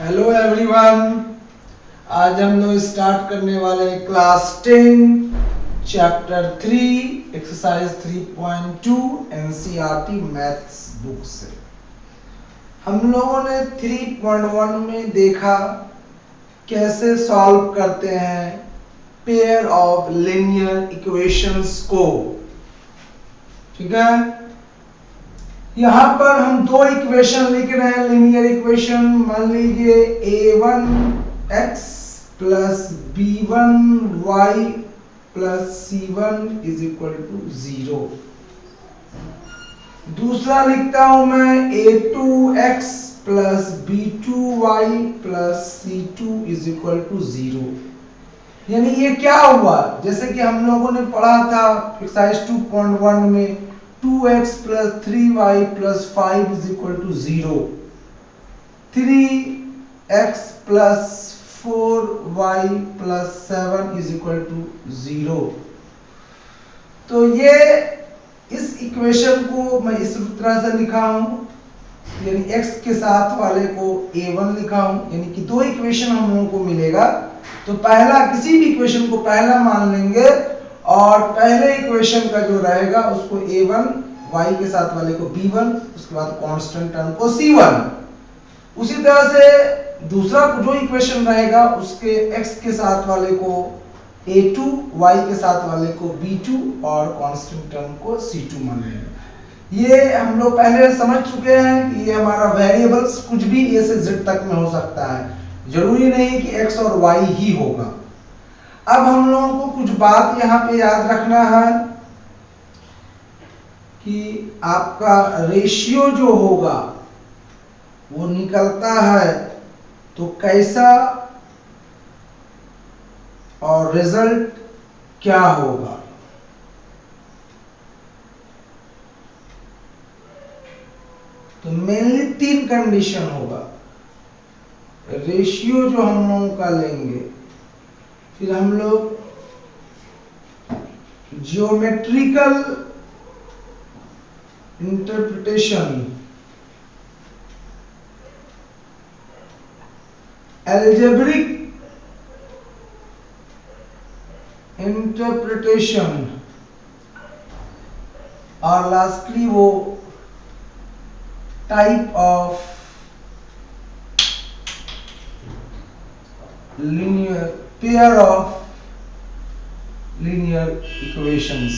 Hello everyone. आज हम लोग स्टार्ट करने वाले हैं class 10 chapter 3 exercise 3.2 NCERT maths book से। हम लोगों ने 3.1 में देखा कैसे सॉल्व करते हैं पेयर ऑफ लीनियर इक्वेशंस को। ठीक है, यहां पर हम दो इक्वेशन लिख रहे हैं लीनियर इक्वेशन। मान लीजिए a1x plus b1y plus c1 is equal to 0। दूसरा लिखता हूं मैं a2x plus b2y plus c2 is equal to 0। यानी ये क्या हुआ, जैसे कि हम लोगों ने पढ़ा था एक्सरसाइज 2.1 में 2x plus 3y plus 5 is equal to 0, 3x plus 4y plus 7 is equal to 0। तो ये इस इक्वेशन को मैं इस तरह से लिखा हूं, यानी x के साथ वाले को a1 लिखा हूं। यानी कि दो इक्वेशन हम लोगों को मिलेगा, तो पहला किसी भी इक्वेशन को पहला मान लेंगे और पहले इक्वेशन का जो रहेगा उसको a1, y के साथ वाले को b1, उसके बाद कांस्टेंट टर्म को c1। उसी तरह से दूसरा जो इक्वेशन रहेगा उसके x के साथ वाले को a2, y के साथ वाले को b2 और कांस्टेंट टर्म को c2 मान लेंगे। ये हम लोग पहले समझ चुके हैं कि ये हमारा वेरिएबल्स कुछ भी a से z तक में हो सकता है, जरूरी नहीं कि x और y ही होगा। अब हम लोगों को कुछ बात यहाँ पे याद रखना है कि आपका रेशियो जो होगा वो निकलता है तो कैसा और रिजल्ट क्या होगा। तो मेनली तीन कंडीशन होगा। रेशियो जो हम लोगों का लेंगे, फिर हम लोग जियोमेट्रिकल इंटरप्रिटेशन, एल्जेब्रिक इंटरप्रिटेशन और लास्टली वो type of linear pair of linear equations.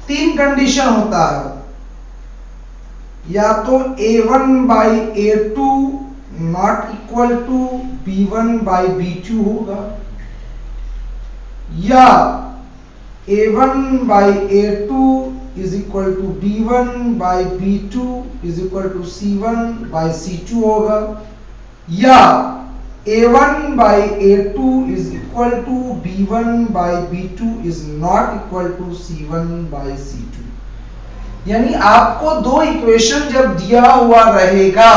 तीन कंडीशन होता है, या तो a1 by a2 not equal to b1 by b2 होगा, या a1 by a2 is equal to b1 by b2 is equal to c1 by c2 होगा, या a1 by a2 is equal to b1 by b2 is not equal to c1 by c2। यानी आपको दो equation जब दिया हुआ रहेगा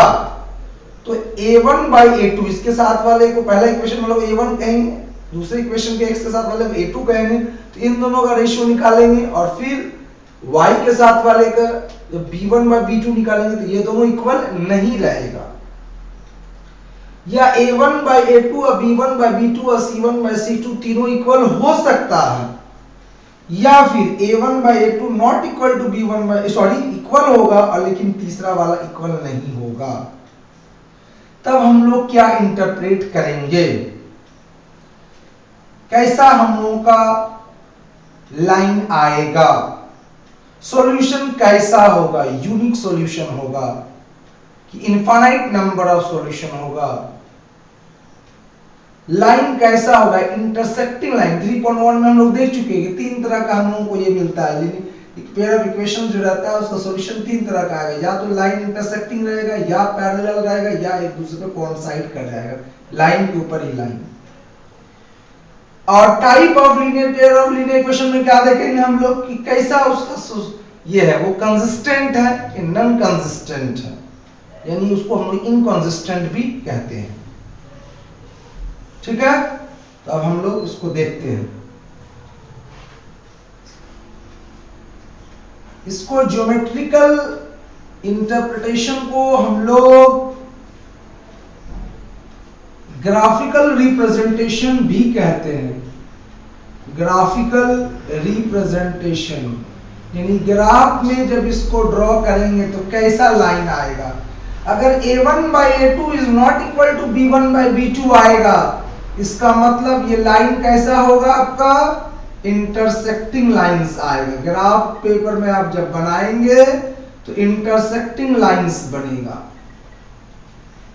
तो a1 बाई a2, इसके साथ वाले को पहला इक्वेशन मतलब a1 कहेंगे, दूसरे इक्वेशन के x के साथ वाले को a2 कहेंगे, तो इन दोनों का रेशियो निकालेंगे और फिर y के साथ वाले का जब b1 बाई b2 निकालेंगे तो ये दोनों इक्वल नहीं रहेगा। या a1 बाई a2 और b1 बाई b2 और c1 बाई c2 तीनों इक्वल हो सकता है, या फिर a1 by a2 not equal to b1 by equal होगा और लेकिन तीसरा वाला इक्वल नहीं होगा। तब हम लोग क्या इंटरप्रेट करेंगे, कैसा हम लोगों का लाइन आएगा, सॉल्यूशन कैसा होगा, यूनिक सॉल्यूशन होगा कि इनफाइनाइट नंबर ऑफ सॉल्यूशन होगा, लाइन कैसा होगा, इंटरसेक्टिंग लाइन। 3.1 में हम लोग देख चुके हैं कि तीन तरह का हम लोगों को ये मिलता है, एक पेयर ऑफ इक्वेशन जो रहता है उसका सॉल्यूशन तीन तरह का आएगा, या तो लाइन इंटरसेक्टिंग रहेगा, या पैरेलल रहेगा, या एक दूसरे को कोइंसाइड कर जाएगा, लाइन के ऊपर ही लाइन। और type of linear pair of linear equation में क्या देखेंगे हम लोग कि कैसा उसका ये है, वो कंसिस्टेंट है कि नॉन कंसिस्टेंट है, यानी उसको हम लोग इनकंसिस्टेंट भी कहते हैं। ठीक है, तो अब हम लोग इसको देखते हैं। इसको ज्योमेट्रिकल इंटरप्रिटेशन को हम लोग ग्राफिकल रिप्रेजेंटेशन भी कहते हैं। ग्राफिकल रिप्रेजेंटेशन यानी ग्राफ में जब इसको ड्रॉ करेंगे तो कैसा लाइन आएगा। अगर a1 by a2 is not equal to b1 by b2 आएगा, इसका मतलब ये लाइन कैसा होगा आपका, इंटरसेक्टिंग लाइंस आएगा। ग्राफ पेपर में आप जब बनाएंगे तो इंटरसेक्टिंग लाइंस बनेगा।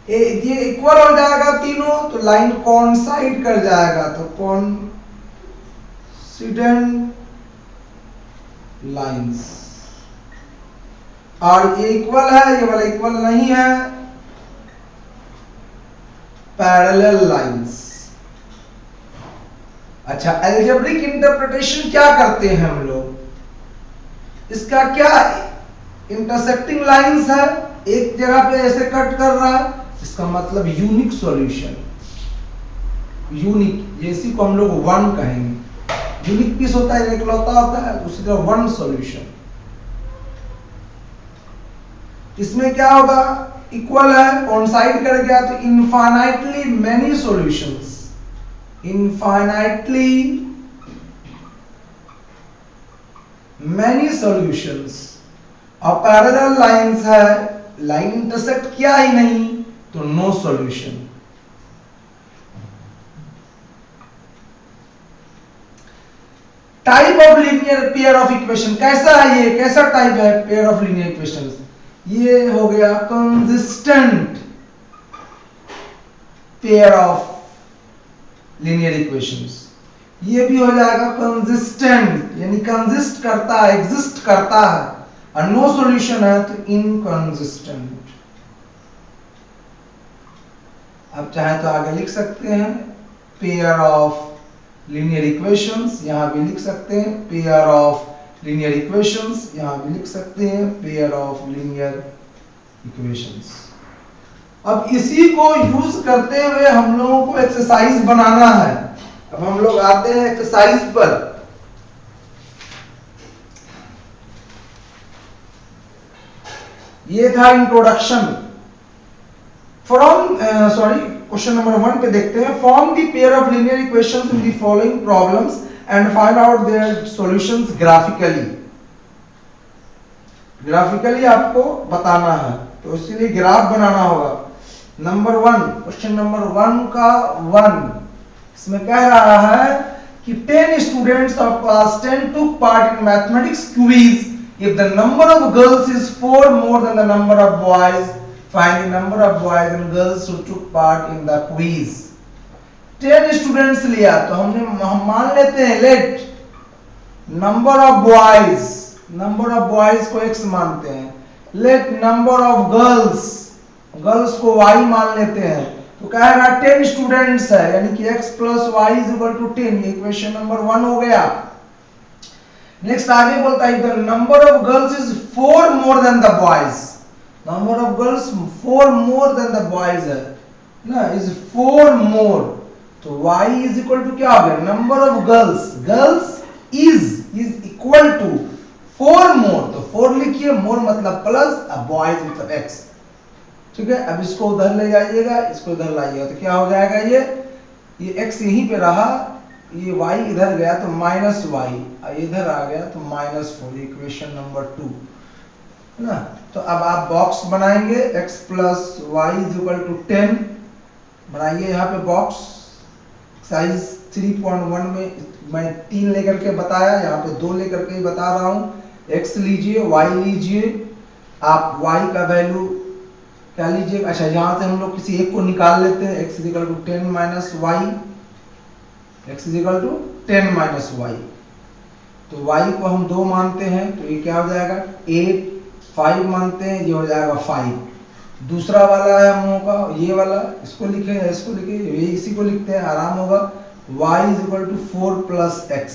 ये इक्वल हो जाएगा तीनों तो लाइन कोइंसाइड कर जाएगा, तो कोइंसिडेंट लाइंस। और ये इक्वल है, ये वाला इक्वल नहीं है, पैरेलल लाइंस। अच्छा, अलजेब्रिक इंटरप्रिटेशन क्या करते हैं हम लोग, इसका क्या, इंटरसेक्टिंग लाइंस है, एक जगह पे ऐसे कट कर रहा है, इसका मतलब यूनिक सॉल्यूशन। यूनिक, इसी को हम लोग वन कहेंगे। यूनिक पीस होता है, इकलौता होता है, उसी तरह वन सॉल्यूशन। इसमें क्या होगा, इक्वल है, कोइंसाइड कर गया तो infinitely many solutions, infinitely many solutions. और पैरेलल लाइंस है, लाइन इंटरसेक्ट किया ही नहीं तो no solution. Type of linear pair of equation कैसा है, ये कैसा टाइप है पेयर ऑफ लीनियर इक्वेशंस, ये हो गया consistent pair of linear equations. ये भी हो जाएगा कंसिस्टेंट, यानी कंसिस्ट करता है, एग्जिस्ट करता है, और नो सॉल्यूशन है तो इनकंसिस्टेंट। आप चाहे तो आगे लिख सकते हैं पेयर ऑफ लीनियर इक्वेशंस, यहां भी लिख सकते हैं पेयर ऑफ लीनियर इक्वेशंस, यहां भी लिख सकते हैं पेयर ऑफ लीनियर इक्वेशंस। अब इसी को यूज करते हुए हम लोगों को एक्सरसाइज बनाना है। अब हम लोग आते हैं एक्सरसाइज पर। ये था इंट्रोडक्शन। फ्रॉम क्वेश्चन नंबर 1 पे देखते हैं, form the pair of linear equations in the following problems and find out their solutions graphically. Graphically आपको बताना है तो इसीलिए ग्राफ बनाना होगा। नंबर 1, क्वेश्चन नंबर 1 का 1, इसमें कह रहा है कि 10 students of class 10 took part in mathematics quiz. If the number of girls is 4 more than the number of boys, find the number of boys and girls who took part in the quiz. 10 students लिया तो हम मान लेते हैं let number of boys को x मानते हैं, let number of girls को y मान लेते हैं। तो कहेगा 10 स्टूडेंट्स है यानी कि x plus y is equal to 10। ये इक्वेशन नंबर 1 हो गया। नेक्स्ट आगे बोलता है the number of girls is 4 more than the boys, number of girls 4 more than the boys है ना, इज 4 more, तो y is equal to क्या हो गया, number of girls is equal to 4 more, तो 4 लिखिए, मोर मतलब प्लस, अब बॉयज मतलब x। ठीक है, अब इसको उधर ले जाइएगा, इसको इधर लाइएगा तो क्या हो जाएगा, ये x यहीं पे रहा, ये y इधर गया तो माइनस वाई, इधर आ गया तो -4, इक्वेशन नंबर 2 है ना। तो अब आप बॉक्स बनाएंगे x plus y is equal to 10 बनाइए यहाँ पे बॉक्स। साइज 3.1 में मैं 3 लेकर के बताया, यहाँ पे 2 लेकर के ही बता रहा हूँ। x लीजिए, y लीजिए, आप y का वैल्यू क्या लीजिए, अच्छा यहाँ से हम लोग किसी एक को निकाल लेते हैं, x is equal to 10 minus y, x is equal to 10 minus y, तो y को हम 2 मानते हैं तो ये क्या हो जाएगा 8, 5 मानते हैं, ये हो जाएगा 5। दूसरा वाला है हम लोगों का ये वाला, इसको लिखे या इसको लिखे, ये इसी को लिखते हैं, आराम होगा। y is equal to 4 plus x,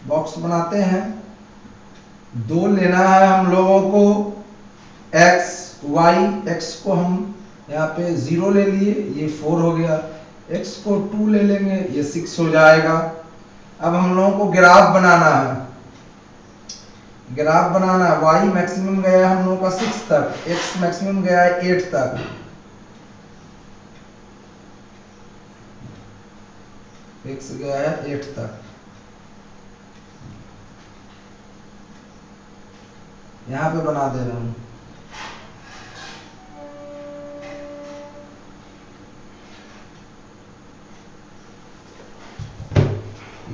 box बनाते हैं, 2 लेना है हम लोगों को, x y, x को हम यहाँ पे 0 ले लिए, ये 4 हो गया, x को 2 ले लेंगे, ये 6 हो जाएगा। अब हम लोगों को ग्राफ बनाना है, ग्राफ बनाना है। y मैक्सिमम गया हम लोगों का 6 तक, x मैक्सिमम गया है 8 तक। x गया है 8 तक। यहां पे बना दे रहा हूं।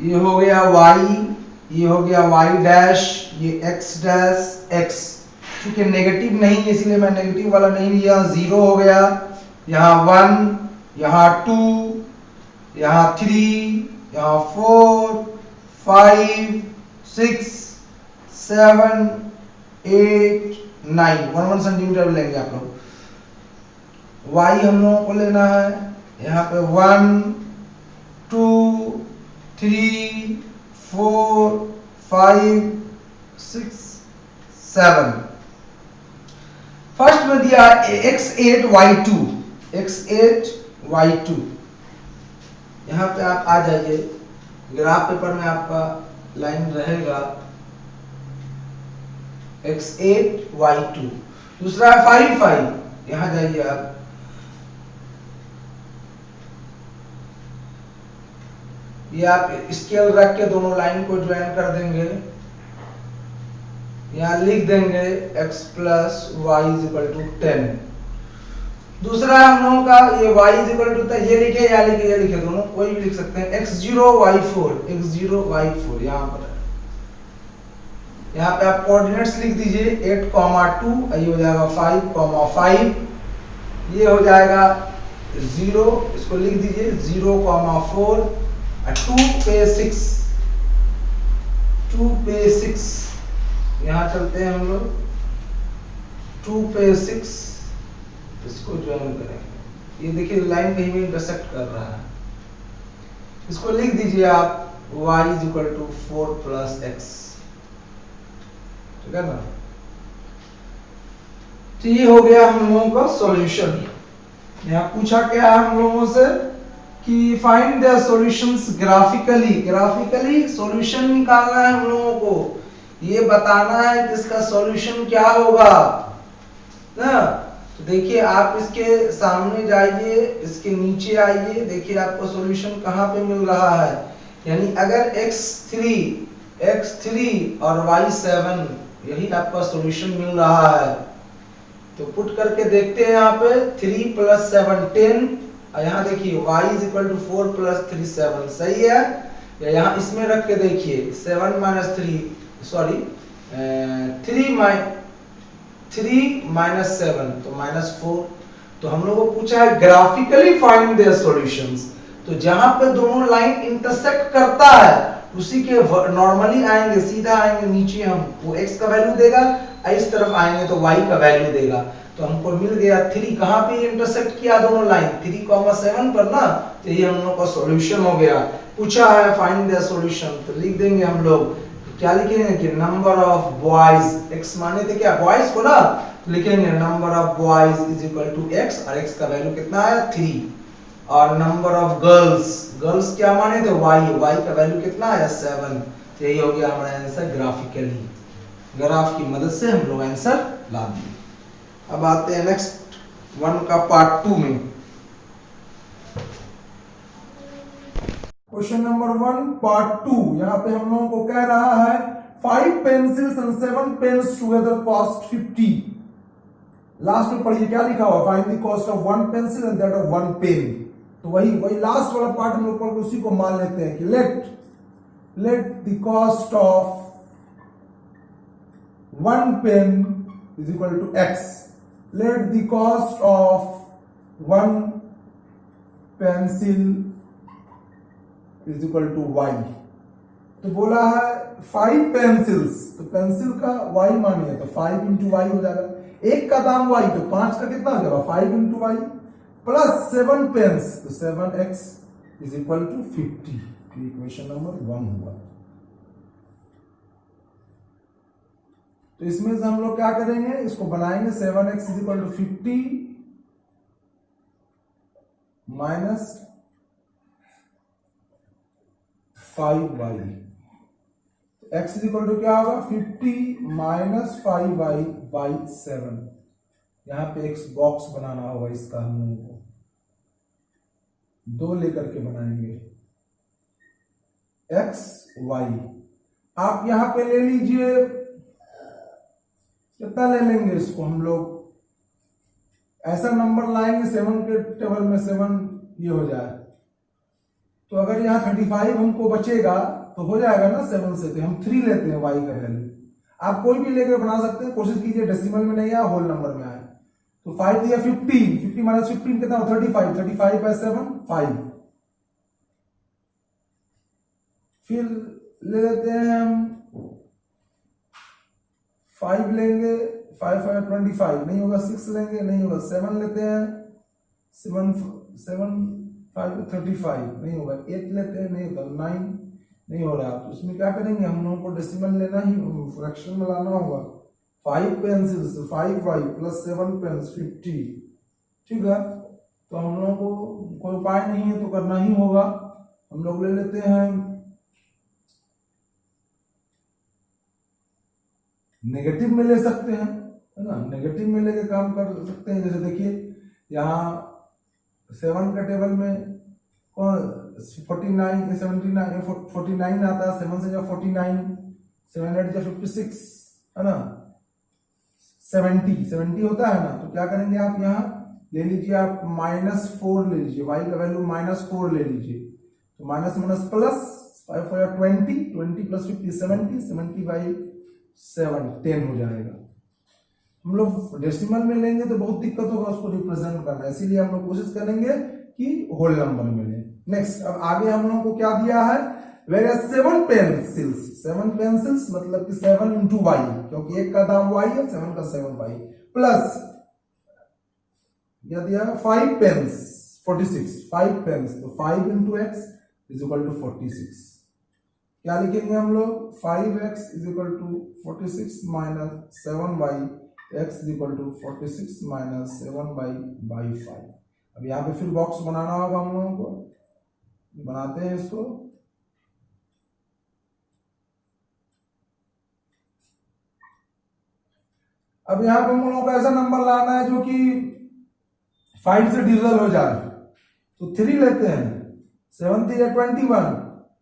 ये हो गया y, ये हो गया y डैश, ये x डैश x। क्योंकि नेगेटिव नहीं है इसलिए मैं नेगेटिव वाला नहीं लिया। 0 हो गया, यहाँ 1, यहाँ 2, यहाँ 3, यहाँ 4, 5, 6, 7, 8, 9, 1 सेंटीमीटर लेंगे आप लोग। y हम लोगों को लेना है यहाँ पे 1, 2, 3, 4, 5, 6, 7। फर्स्ट में दिया x8 y2, x8 y2। यहां पे आप आ जाइए, ग्राफ पेपर में आपका लाइन रहेगा x8 y2। दूसरा है 5 5, यहां जाइए आप, ये आप स्केल रख के दोनों लाइन को ज्वाइन कर देंगे। यहां लिख देंगे x plus y is equal to 10। दूसरा हम लोगों का ये y इज इक्वल टू, ये लिखे या लिखे, ये लिखे, दोनों कोई भी लिख सकते हैं। x0 y4, x0 y4। यहाँ पे आप कोऑर्डिनेट्स लिख दीजिए 8,2, ये हो जाएगा 5,5, ये हो जाएगा 0, इसको लिख दीजिए 0,4, 2 पे 6, 2 पे 6। यहाँ चलते हैं हम लोग 2 पे 6, इसको ज्वाइन करेंगे। ये देखिए लाइन कहीं भी इंटरसेक्ट कर रहा है। इसको लिख दीजिए आप y is equal to 4 plus x, ठीक है ना। तो ये हो गया हम लोगों का सॉल्यूशन। यहाँ पूछा क्या है हम लोगों से कि find the solutions graphically. Graphically solution निकालना है हम लोगों को, ये बताना है कि इसका सॉल्यूशन क्या होगा ना। तो देखिए आप इसके सामने जाइए, इसके नीचे आइए, देखिए आपको सॉल्यूशन कहाँ पे मिल रहा है। यानी अगर x3 और y7 यही आपका सॉल्यूशन मिल रहा है, तो पुट करके देखते हैं। यहाँ पे 3 प्लस 7 10, और यहाँ देखिए y is equal to 4 plus 3 7, सही है। या यहाँ इसमें रख के देखिए 7 माइनस 3, सॉरी 3 माइनस 7 तो -4। तो हम लोगों को पूछा है ग्राफिकली फाइंड देयर सॉल्यूशंस। तो जहां पे दोनों लाइन इंटरसेक्ट करता है उसी के नॉर्मली आएंगे, सीधा आएंगे नीचे, हम वो x का वैल्यू देगा, इस तरफ आएंगे तो y का वैल्यू देगा। तो हमको मिल गया 3, कहां पे इंटरसेक्ट किया दोनों लाइन 3,7 पर ना। तो ये हम लोग का सॉल्यूशन हो गया। पूछा है फाइंड द सॉल्यूशन, तो लिख देंगे हम लोग, क्या लिखेंगे कि नंबर ऑफ बॉयज, x माने थे क्या बॉयज को ना, तो लिखेंगे number of boys is equal to x, और x का वैल्यू कितना आया 3। और नंबर ऑफ गर्ल्स, गर्ल्स क्या माने थे y का वैल्यू कितना आया 7। तो यही हो गया हमारा आंसर ग्राफिकली। ग्राफ की मदद से हम लोग आंसर ला दिए। अब आते हैं नेक्स्ट वन का पार्ट 2 में। Question number 1 part 2। यहाँ पे हम लोगों को कह रहा है 5 pencils and 7 pens together cost 50। Last में पढ़िए क्या लिखा हुआ, find the cost of 1 pencil and that of 1 pen. तो वही लास्ट वाला पार्ट हम लोग पढ़ के उसी को मान लेते हैं कि let the cost of 1 pen is equal to x, let the cost of 1 pencil is equal to y। तो बोला है 5 पेंसिल्स, तो पेंसिल का y मानिए तो 5 इंटू वाई हो जाएगा। एक का दाम y, तो 5 का कितना हो जाएगा 5 इंटू वाई, प्लस 7 पेन्स, तो 7x is equal to 50। Equation number 1 हुआ। तो इसमें से हम लोग क्या करेंगे, इसको बनाएंगे 7x is equal to 50 minus 5y। x is equal to क्या होगा 50 माइनस 5y बाई 7। यहां पे एक बॉक्स बनाना होगा इसका, हम लोगों को 2 लेकर के बनाएंगे। X y. आप यहां पे ले लीजिए, कितना ले लेंगे इसको हम लोग, ऐसा नंबर लाएंगे 7 के टेबल में 7 ये हो जाए, तो अगर यहाँ 35 हमको बचेगा तो हो जाएगा ना 7 से, तो हम 3 लेते हैं y का वैल्यू। आप कोई भी लेकर बना सकते हैं, कोशिश कीजिए डेसिमल में नहीं आए, होल नंबर में आए। तो 5 दिया 15, 50 माइनस 15 कितना, 35, 35 बाय 7 5। फिर ले लेते हैं हम 5 लेंगे, 5 5 25 नहीं होगा, 6 लेंगे नहीं होगा, 7 लेते हैं, 7 5 35 नहीं होगा, 8 लेते हैं नहीं होता, 9 नहीं हो रहा, तो उसमें क्या करेंगे, हम लोगों को डेसिमल लेना ही, फ्रैक्शन में लाना होगा। 5 पेंसिल्स 5y प्लस 7 पेंस 50, ठीक है। तो हम लोगों को कोई उपाय नहीं है तो करना ही होगा। हम लोग ले लेते हैं नेगेटिव में ले सकते हैं, है ना, नेगेटिव में लेके काम कर सकते हैं। जैसे देखिए यहाँ 7 का टेबल में कौन 49 79 49 आता है, 7 से जब 49, 7 8 जब 56, है ना, 70 होता है ना। तो क्या करेंगे, आप यहाँ ले लीजिए, आप -4 ले लीजिए, y का वैल्यू -4 ले लीजिए, तो minus minus plus 5 4 20, 20 plus 50 70, 70 by 7 10 हो जाएगा। हम लोग डेसिमल में लेंगे तो बहुत दिक्कत होगा उसको रिप्रेजेंट करना, इसीलिए हम लोग कोशिश करेंगे कि होल नंबर में लें। नेक्स्ट, अब आगे हम लोगों को क्या दिया है, वेर 7 पेंसिल्स, 7 पेंसिल्स मतलब कि 7 इंटू वाई, क्योंकि एक का दाम y है, 7 का 7y, प्लस यह दिया 5 पेन्स 46, 5 पेन्स, तो 5 into x is equal to 46। क्या लिखेंगे हम लोग, 5x is equal to 46 minus 7y, x is equal to 46 minus 7y by 5। अब यहाँ पे फिर बॉक्स बनाना होगा हम लोगों को, बनाते हैं इसको। अब यहाँ पे हम लोगों को ऐसा नंबर लाना है जो कि 5 से डिविजल हो जाए, तो 3 लेते हैं, 7 3 21,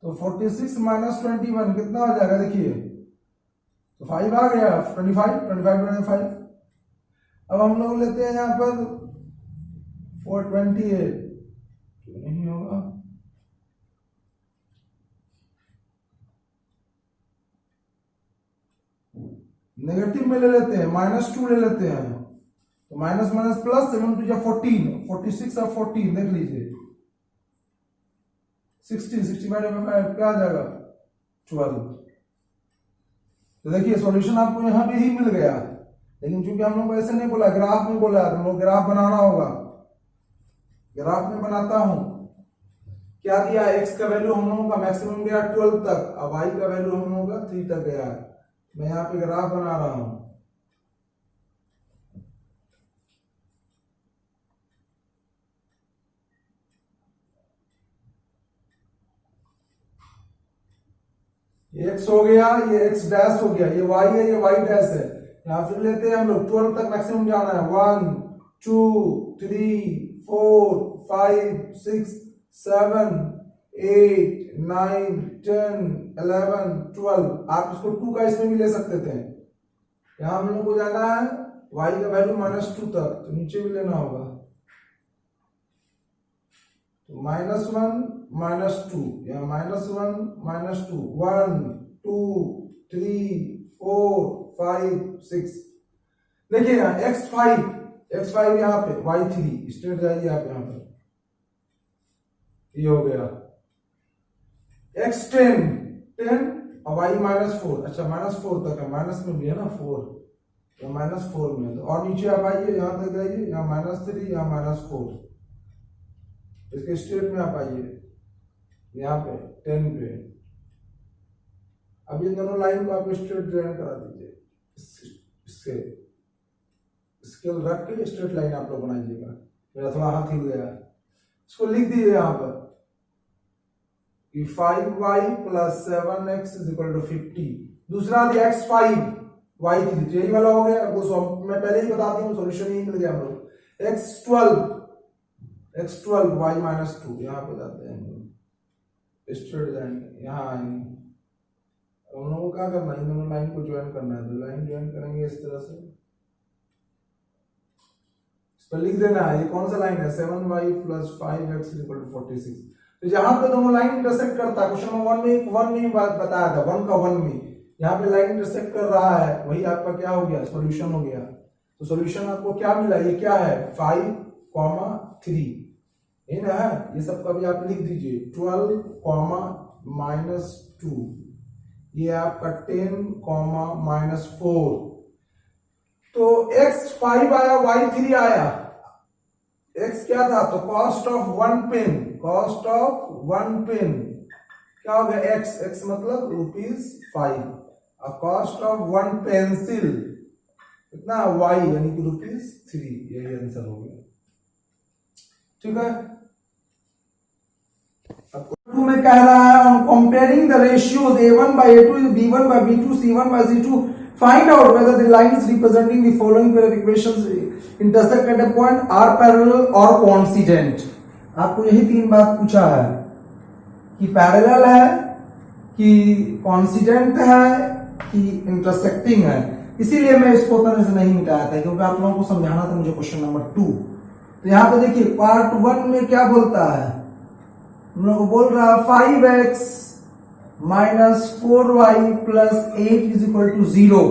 तो 46 माइनस 21 कितना हो जाएगा, देखिए तो 5 आ गया, 25 5। अब हम लोग लेते हैं यहाँ पर 428, नहीं होगा, नेगेटिव में ले लेते हैं, -2 ले लेते हैं, तो माइनस माइनस प्लस 7 2 या 14, 46 और 14 देख लीजिए, 60 65 क्या आ जाएगा 12। तो देखिए सॉल्यूशन आपको यहां पे ही मिल गया, लेकिन चूंकि हम लोग को ऐसे नहीं बोला, ग्राफ में बोला, तो हम लोग ग्राफ बनाना होगा। ग्राफ में बनाता हूं, क्या दिया, x का वैल्यू हम लोगों का मैक्सिमम गया 12 तक, अब y का वैल्यू हम लोगों का 3 तक गया है। मैं यहाँ पे ग्राफ बना रहा हूं, ये x हो गया, ये x डैश हो गया, ये y है, ये y डैश है। यहाँ फिर लेते हैं हम लोग 12 तक मैक्सिमम जाना है, 1 2 3 4 5 6 7 8 9 10 11 12। आप इसको 2 का इसमें भी ले सकते थे। यहाँ हम लोग को जाना है y का वैल्यू -2 तक, तो नीचे भी लेना होगा, तो -1 -2, यहाँ -1 -2, 1 2 3 4 5 6। देखिए यहाँ x5 यहाँ पे, y3 स्ट्रेट जाइए आप यहाँ पर, ये हो गया x10 10 और y -4, अच्छा -4 तक है, माइनस में भी है ना 4, तो -4 में, तो और नीचे आप आइए, यहाँ तक जाइए, यहाँ -3 यहाँ -4, इसके स्ट्रेट में आप आइए, यहाँ पे 10 पे। अब इन दोनों लाइन को आप स्ट्रेट ज्वाइन करा दीजिए, इसके स्केल रख के स्ट्रेट लाइन आप लोग बनाइएगा। मेरा थोड़ा हाथ हिल गया, इसको लिख दीजिए यहाँ पर कि 5y plus 7x is equal to 50। दूसरा दिया x5 y3, यही वाला हो गया, वो मैं पहले ही बता दी हूँ, सोल्यूशन ही मिल गया हम लोग। x12 y -2, यहाँ पे जाते हैं, स्ट्रेट जाएंगे, यहाँ आएंगे, हम लोगों को क्या करना है, इन दोनों लाइन को ज्वाइन करना है, तो लाइन ज्वाइन करेंगे इस तरह से, इस पर लिख देना है ये कौन सा लाइन है, 7y + 5x = 46। तो जहां पे दोनों लाइन इंटरसेक्ट करता है, क्वेश्चन नंबर 1 में बताया था, 1 का 1 में, यहाँ पे लाइन इंटरसेक्ट कर रहा है, वही आपका क्या हो गया, सॉल्यूशन हो गया। तो सॉल्यूशन आपको क्या मिला, ये क्या है 5, 3, ये ना है, ये सब का भी आप लिख दीजिए, 12, -2, ये आपका 10, -4। तो x 5 आया, y 3 आया, x क्या था, तो cost of 1 pen, cost of 1 pen क्या हो गया, x मतलब ₹5, और कॉस्ट ऑफ 1 पेंसिल कितना, y यानी कि ₹3, यही आंसर हो गया। ठीक है, टू में कह रहा है, on comparing the ratios a1/a2 b1/b2 c1/c2 find out whether the lines representing the following pair of equations intersect at a point, are parallel or coincident। आपको यही 3 बात पूछा है कि पैरेलल है, कि कोइंसिडेंट है, कि इंटरसेक्टिंग है। इसीलिए मैं इसको तरह से नहीं मिटाया था, क्योंकि आप लोगों को समझाना था मुझे क्वेश्चन नंबर 2। तो यहाँ पे देखिए पार्ट 1 में क्या बोलता है, हम लोग को बोल रहा है 5x - 4y + 8 = 0।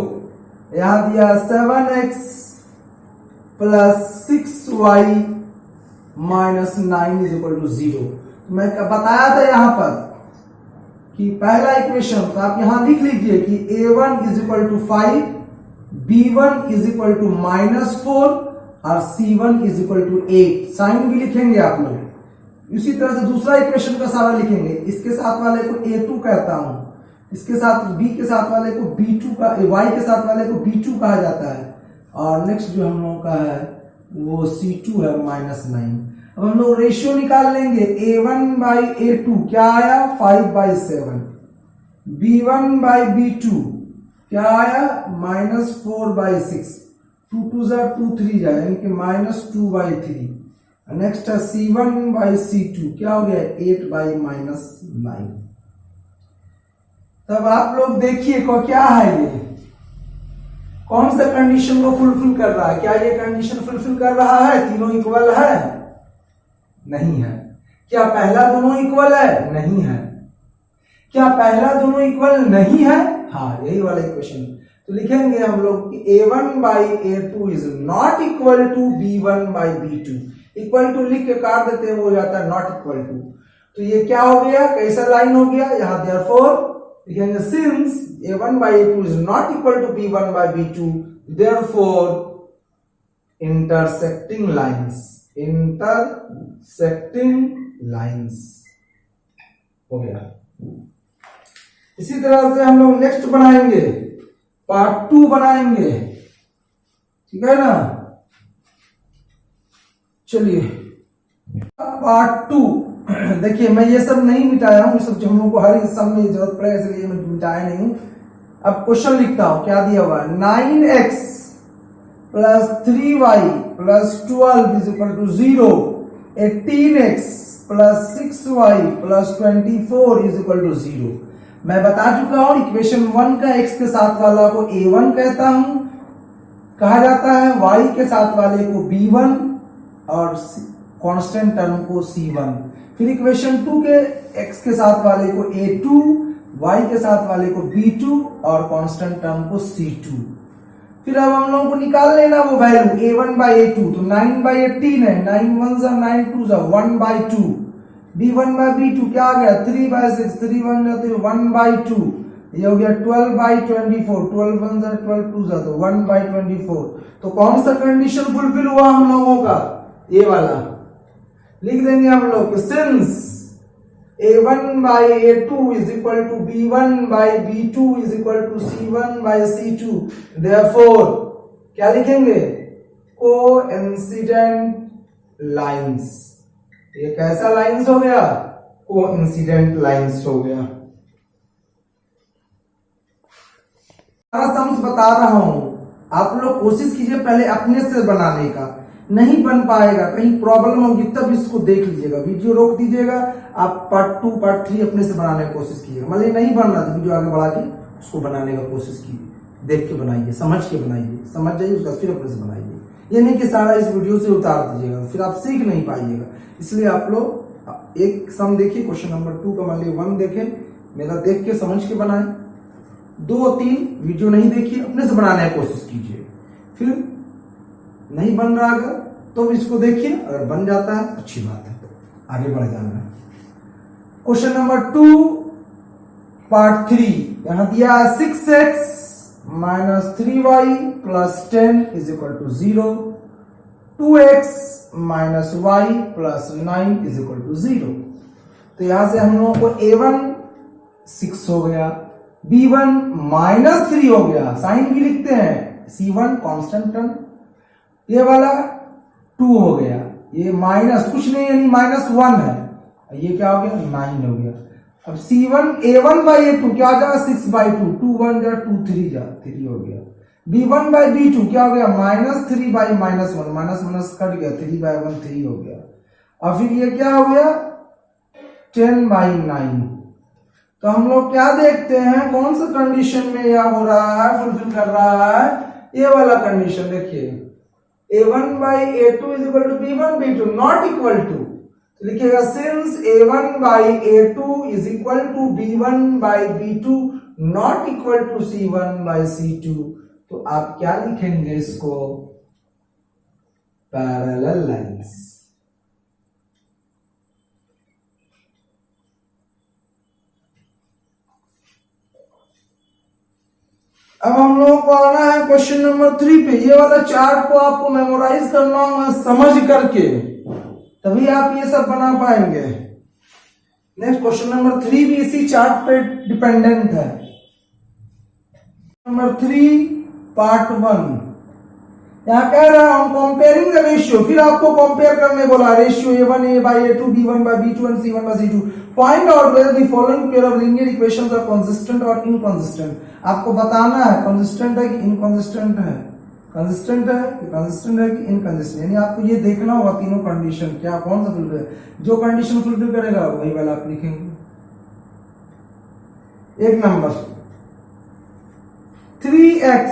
यहां दिया 7x + 6y - 9 = 0। मैं बताया था यहां पर कि पहला इक्वेशन, तो आप यहां लिख लीजिए कि a1 = 5, b1 = -4 और c1 = 8। साइन भी लिखेंगे आप लोग। इसी तरह से दूसरा इक्वेशन का सारा लिखेंगे, इसके साथ वाले को a2 कहता हूं, इसके साथ b के साथ वाले को b2 का, y के साथ वाले को b2 कहा जाता है, और नेक्स्ट जो हम लोगों का है वो c2 है -9। अब हम लोग रेशियो निकाल लेंगे, a1/a2 क्या आया 5/7, b1/b2 क्या आया -4/6, 2 2 2 3 जाए यानी कि -2/3। नेक्स्ट है c1/c2 क्या हो गया 8/-9। तब आप लोग देखिए को क्या है, ये कौन सा कंडीशन को फुलफिल कर रहा है, क्या ये कंडीशन फुलफिल कर रहा है, तीनों इक्वल है, नहीं है। क्या पहला दोनों इक्वल है, नहीं है। क्या पहला दोनों इक्वल नहीं है, हाँ यही वाला इक्वेशन। तो लिखेंगे हम लोग कि a1/a2 is not equal to b1/b2। Equal to लिख के काट देते हैं, वो हो जाता है नॉट इक्वल टू। तो ये क्या हो गया, कैसा लाइन हो गया, यहां देयरफॉर लिखेंगे since a1/a2 is not equal to b1/b2 therefore intersecting lines हो गया। इसी तरह से हम लोग नेक्स्ट बनाएंगे, पार्ट 2 बनाएंगे, ठीक है ना। चलिए पार्ट 2 देखिए, मैं ये सब नहीं मिटाया हूं, सब जो हम लोग को हर सब में जरूरत पड़े इसलिए मैं मिटाया नहीं हूं। अब क्वेश्चन लिखता हूं, क्या दिया हुआ है 9x + 3y + 12 = 0, 18x + 6y + 24 = 0। मैं बता चुका हूं इक्वेशन 1 का x के साथ वाला को a1 कहता हूं, कहा जाता है, y के साथ वाले को b1 और कांस्टेंट टर्म को c1। फिर इक्वेशन 2 के x के साथ वाले को a2, y के साथ वाले को b2 और कांस्टेंट टर्म को c2। फिर अब हम लोगों को निकाल लेना वो वैल्यू a1/a2, तो 9/18 है, 9 1 जा 9 2 जा 1/2, b1/b2 क्या आ गया 3/6, 3 1 जा 1/2, ये हो गया 12/24, 12 1 जा 12 2 जा तो 1/24। तो कौन सा कंडीशन फुलफिल हुआ हम लोगों का, ये वाला लिख देंगे हम लोग, since a1/a2 is equal to b1/b2 is equal to c1/c2 therefore क्या लिखेंगे, कोइंसिडेंट लाइंस। ये कैसा लाइंस हो गया, कोइंसिडेंट लाइंस हो गया। सारा सम्स बता रहा हूं, आप लोग कोशिश कीजिए पहले अपने से बनाने का, नहीं बन पाएगा, कहीं प्रॉब्लम होगी, तब इसको देख लीजिएगा, वीडियो रोक दीजिएगा, आप पार्ट 2 पार्ट 3 अपने से बनाने की कोशिश कीजिएगा। मान लीजिए नहीं बन रहा तो वीडियो आगे बढ़ा के उसको बनाने का कोशिश कीजिए, देख के बनाइए, समझ के बनाइए, समझ जाइए उसका फिर अपने से बनाइए। ये नहीं कि सारा इस वीडियो से उतार दीजिएगा, फिर आप सीख नहीं पाइएगा। इसलिए आप लोग एक सम देखिए, क्वेश्चन नंबर 2 का मान लीजिए 1 देखें, मेरा देख के समझ के बनाए, 2 3 वीडियो नहीं देखिए, अपने से बनाने की कोशिश कीजिए। फिर नहीं बन रहा अगर तो इसको देखिए, अगर बन जाता है अच्छी बात है, आगे बढ़ जाना है। क्वेश्चन नंबर 2 पार्ट 3 यहां दिया 6x minus 3y plus 10 is equal to 0, 2x minus y plus 9 is equal to 0। तो यहां से हम लोगों को a1 6 हो गया, b1 माइनस 3 हो गया, साइन भी लिखते हैं, c1 कांस्टेंट टर्म, ये वाला 2 हो गया, ये माइनस कुछ नहीं यानी -1 है, ये क्या हो गया 9 हो गया। अब c1 a1 बाई a2 क्या आ जाएगा 6/2, 2 1 जा 2 3 जा 3 हो गया। b1 बाई b2 क्या हो गया -3 बाई -1, माइनस कट गया, 3/1 3 हो गया। और फिर ये क्या हो गया 10/9। तो हम लोग क्या देखते हैं, कौन सा कंडीशन में यह हो रहा है, फुलफिल कर रहा है, ये वाला कंडीशन देखिए, a1 by a2 is equal to b1 b2 not equal to, लिखिएगा since a1 by a2 is equal to b1 by b2 not equal to c1 by c2। तो आप क्या लिखेंगे इसको, पैरेलल लाइंस। अब हम लोगों को आना है क्वेश्चन नंबर 3 पे। ये वाला चार्ट को आपको मेमोराइज करना होगा समझ करके, तभी आप ये सब बना पाएंगे। नेक्स्ट क्वेश्चन नंबर 3 भी इसी चार्ट पे डिपेंडेंट है। नंबर 3 पार्ट 1 यहां कह रहा हूं कंपेयरिंग द रेशियो, फिर आपको कंपेयर करने बोला, ratio a1 a by a2 b1 by b2 and c1 by c2। Find out whether the following pair of linear equations are consistent और इनकंसिस्टेंट। आपको बताना है कंसिस्टेंट है कि इनकंसिस्टेंट है, कंसिस्टेंट है कि कंसिस्टेंट है कि इनकंसिस्टेंट, यानी आपको ये देखना होगा तीनों कंडीशन क्या कौन सा फुलफिल, जो कंडीशन फुलफिल करेगा वही वाला आप लिखेंगे। एक number 3x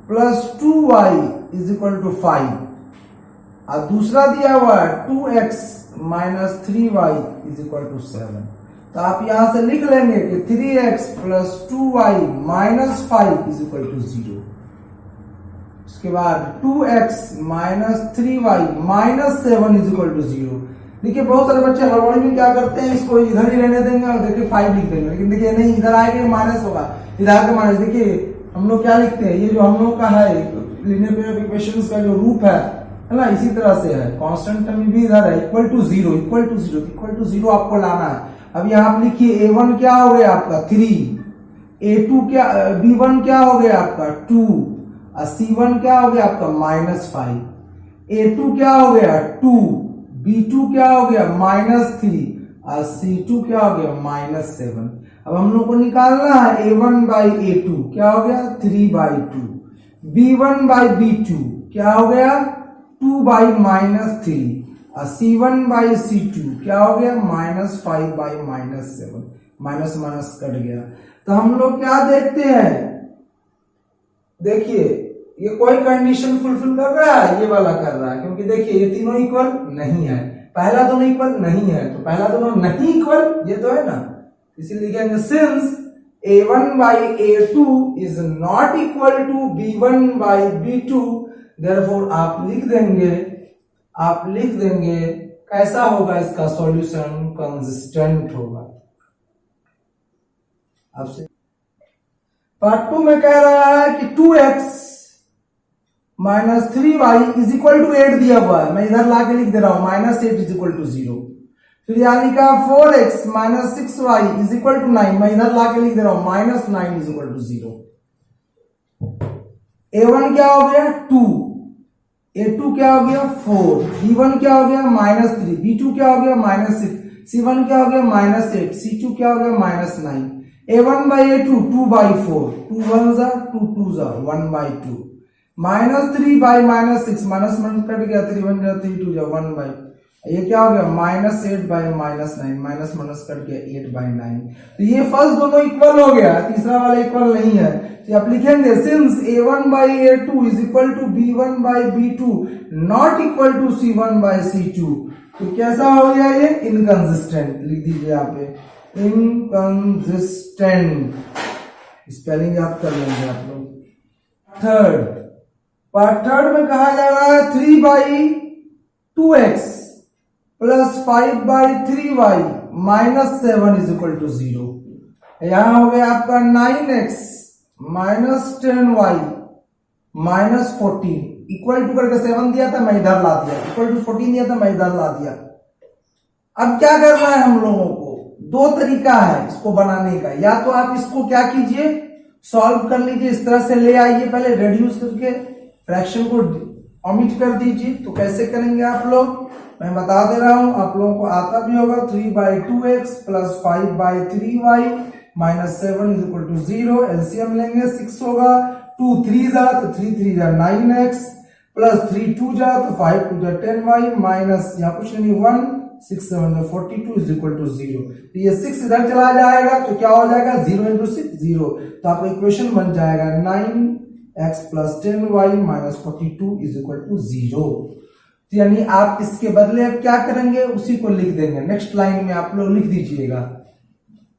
plus 2y is equal to 5, और दूसरा दिया हुआ है 2x minus 3y is equal to 7। तो आप यहां से लिख लेंगे कि 3x plus 2y minus 5 is equal to 0। उसके बाद 2x minus 3y minus 7 is equal to 0। देखिए बहुत सारे बच्चे हड़बड़ी में क्या करते हैं, इसको इधर ही रहने देंगे और देखिए 5 लिख देंगे, लेकिन देखिए नहीं, इधर आएगा माइनस होगा, इधर आके माइनस। देखिए हम लोग क्या लिखते हैं, ये जो हम लोग का है लीनियर पेयर ऑफ इक्वेशंस का जो रूप है ना, इसी तरह से है, कांस्टेंट टर्म भी इधर है, equal to 0 equal to 0 equal to 0 आपको लाना है। अब यहां आप लिखिए a1 क्या हो गया आपका 3, a2 क्या, b1 क्या हो गया आपका 2, और c1 क्या हो गया आपका -5, a2 क्या हो गया 2, b2 क्या हो गया -3, और c2 क्या हो गया -7। अब हम लोग को निकालना है a1 बाई a2 क्या हो गया 3/2, b1 बाई b2 क्या हो गया 2 बाई -3, और c1 बाई c2 क्या हो गया -5 बाई -7, माइनस माइनस कट गया। तो हम लोग क्या देखते हैं, देखिए ये कोई कंडीशन फुलफिल कर रहा है, ये वाला कर रहा है, क्योंकि देखिए ये तीनों इक्वल नहीं है, पहला दोनों इक्वल नहीं है, तो पहला दोनों नहीं इक्वल ये तो है ना, इसीलिए लिखेंगे since a1 by a2 is not equal to b1 by b2, therefore आप लिख देंगे कैसा होगा इसका सॉल्यूशन, कंसिस्टेंट होगा। आपसे पार्ट 2 में कह रहा है कि 2x minus 3y is equal to 8 दिया हुआ है, मैं इधर लाके लिख दे रहा हूं -8 इज इक्वल टू 0। फिर यहां लिखा 4x minus 6y is equal to 9, मैं इधर लाके लिख दे रहा हूं -9 इज इक्वल टू 0। a1 क्या हो गया 2, a2 क्या हो गया 4, b1 क्या हो गया -3, b2 क्या हो गया -6, c1 क्या हो गया -8, c2 क्या हो गया -9। a1 बाई a2 2/4, 2 1 जा 2 2 जा 1/2 -3 बाई -6, माइनस कट गया, 3 1 जा 3 2 जा 1 बाई, ये क्या हो गया -8 बाई -9, माइनस कट गया 8 बाई 9। तो ये फर्स्ट दोनों इक्वल हो गया, तीसरा वाला इक्वल नहीं है, तो आप लिखेंगे since a1 by a2 is equal to b1 by b2 not equal to c1 by c2। तो कैसा हो गया ये? इनकंसिस्टेंट। लिख दीजिए यहाँ पे इनकंसिस्टेंट, स्पेलिंग याद कर लेंगे आप लोग। पार्ट थर्ड में कहा जा रहा है 3 by 2x plus 5 by 3y minus 7 is equal to 0। यहां हो गया आपका 9x minus 10y minus 14 equal to करके 7 दिया था, मैं इधर ला दिया, इक्वल टू 14 दिया था, मैं इधर ला दिया। अब क्या करना है हम लोगों को? दो तरीका है इसको बनाने का, या तो आप इसको क्या कीजिए, सॉल्व कर लीजिए, इस तरह से ले आइए, पहले रेड्यूस करके फ्रैक्शन को ओमिट कर दीजिए। तो कैसे करेंगे आप लोग, मैं बता दे रहा हूं, आप लोगों को आता भी होगा। 3 by 2x plus 5 by 3y minus 7 is equal to 0। LCM लेंगे, 6 होगा, 2 3 जा तो 3 3 जा 9x प्लस 3 2 जा तो 5 2 जा 10y माइनस यहाँ कुछ नहीं 1 6 7 जा 42 इज इक्वल टू 0। तो ये 6 इधर चला जाएगा तो क्या हो जाएगा, 0 इंटू 6 0। तो आपका इक्वेशन बन जाएगा 9x plus 10y minus 42 is equal to 0। यानी आप इसके बदले अब क्या करेंगे, उसी को लिख देंगे। नेक्स्ट लाइन में आप लोग लिख दीजिएगा,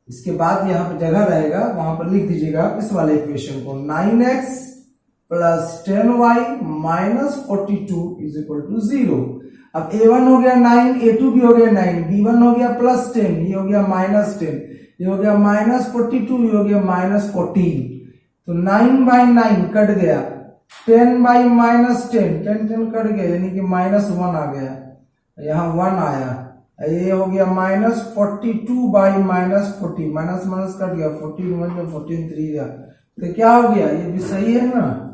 इसके बाद यहाँ पर जगह रहेगा, वहां पर लिख दीजिएगा इस वाले इक्वेशन को, 9x plus 10y minus 42 is equal to 0। अब a1 हो गया 9, a2 भी हो गया 9, b1 हो गया प्लस 10, ये हो गया माइनस 10, ये हो गया माइनस 42, ये हो गया माइनस 14। तो 9 बाई 9 कट गया, 10 बाई माइनस 10 10 10 कट गया, यानी कि माइनस 1 आ गया, यहाँ 1 आया। ये हो गया minus 42 by minus 40, minus minus कट गया, 14 1 में 14 3 गया। तो क्या हो गया, ये भी सही है ना,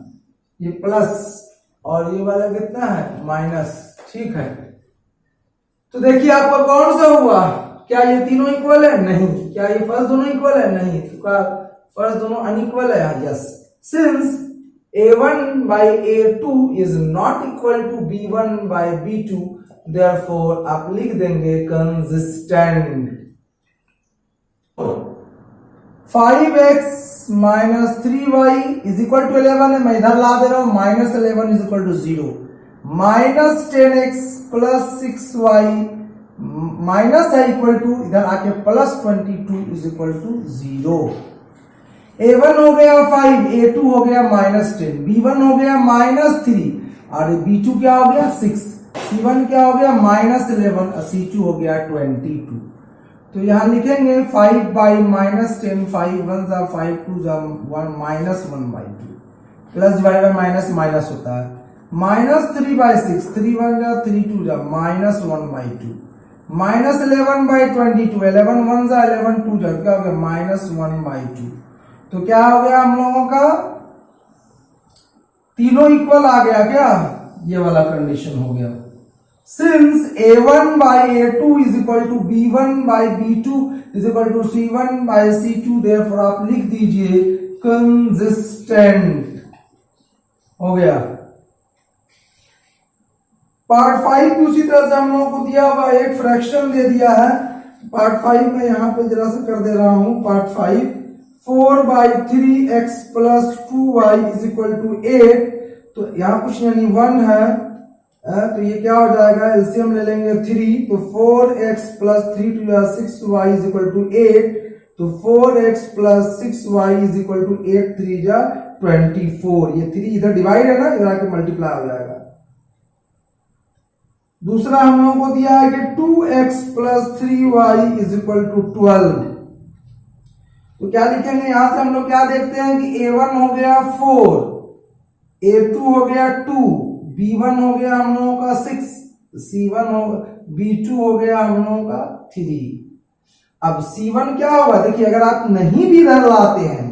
ये प्लस और ये वाला कितना है माइनस, ठीक है। तो देखिए आपका कौन सा हुआ, क्या ये तीनों इक्वल है? नहीं। क्या ये फर्स्ट दोनों इक्वल है? नहीं। तो क्या फर्स्ट दोनों अनइक्वल है? Yes. Since a1 by a2 is not equal to b1 by b2, therefore आप लिख देंगे consistent। 5x minus 3y is equal to 11 है, मैं इधर ला दे रहा हूं, minus 11 is equal to 0। Minus 10x plus 6y minus है इक्वल टू, इधर आके plus 22 is equal to 0। a1 हो गया 5, a2 हो गया माइनस 10, b1 हो गया माइनस 3 और b2 क्या हो गया 6, c1 क्या हो गया माइनस 11 और c2 हो गया 22। तो यहां लिखेंगे 5 बाई माइनस 10, 5 1 जा 5 2 जा 1 minus 1 by 2, plus divide by minus minus होता है, माइनस 3 बाई 6, 3 1 जा 3 2 जा माइनस 1 बाई 2, माइनस 11 बाई 22, 11 1 जा 11 2 जा क्या हो गया माइनस 1 बाई 2। तो क्या हो गया हम लोगों का, तीनों इक्वल आ गया क्या, ये वाला कंडीशन हो गया। Since a1 by a2 is equal to b1 by b2 is equal to c1 by c2, therefore आप लिख दीजिए consistent। हो गया। पार्ट 5 की उसी तरह से हम लोगों को दिया हुआ एक फ्रैक्शन दे दिया है। पार्ट 5 में यहां पे जरा सा कर दे रहा हूं, part 5 4 by 3x plus 2y is equal to 8। तो यहां कुछ यानी 1 है, तो ये क्या हो जाएगा, एलसीएम ले लेंगे 3, तो 4x प्लस 3 टू या 6y इज इक्वल टू 8। तो 4x plus 6y is equal to 8 3 जा 24। ये 3 इधर डिवाइड है ना, इधर आके मल्टीप्लाई हो जाएगा। दूसरा हम लोगों को दिया है कि 2x plus 3y is equal to 12। तो क्या लिखेंगे, यहां से हम लोग क्या देखते हैं कि a1 हो गया 4, a2 हो गया 2, b1 हो गया हम लोगों का 6, c1 हो, b2 हो गया हम लोगों का 3। अब c1 क्या होगा, देखिए अगर आप नहीं भी इधर लाते हैं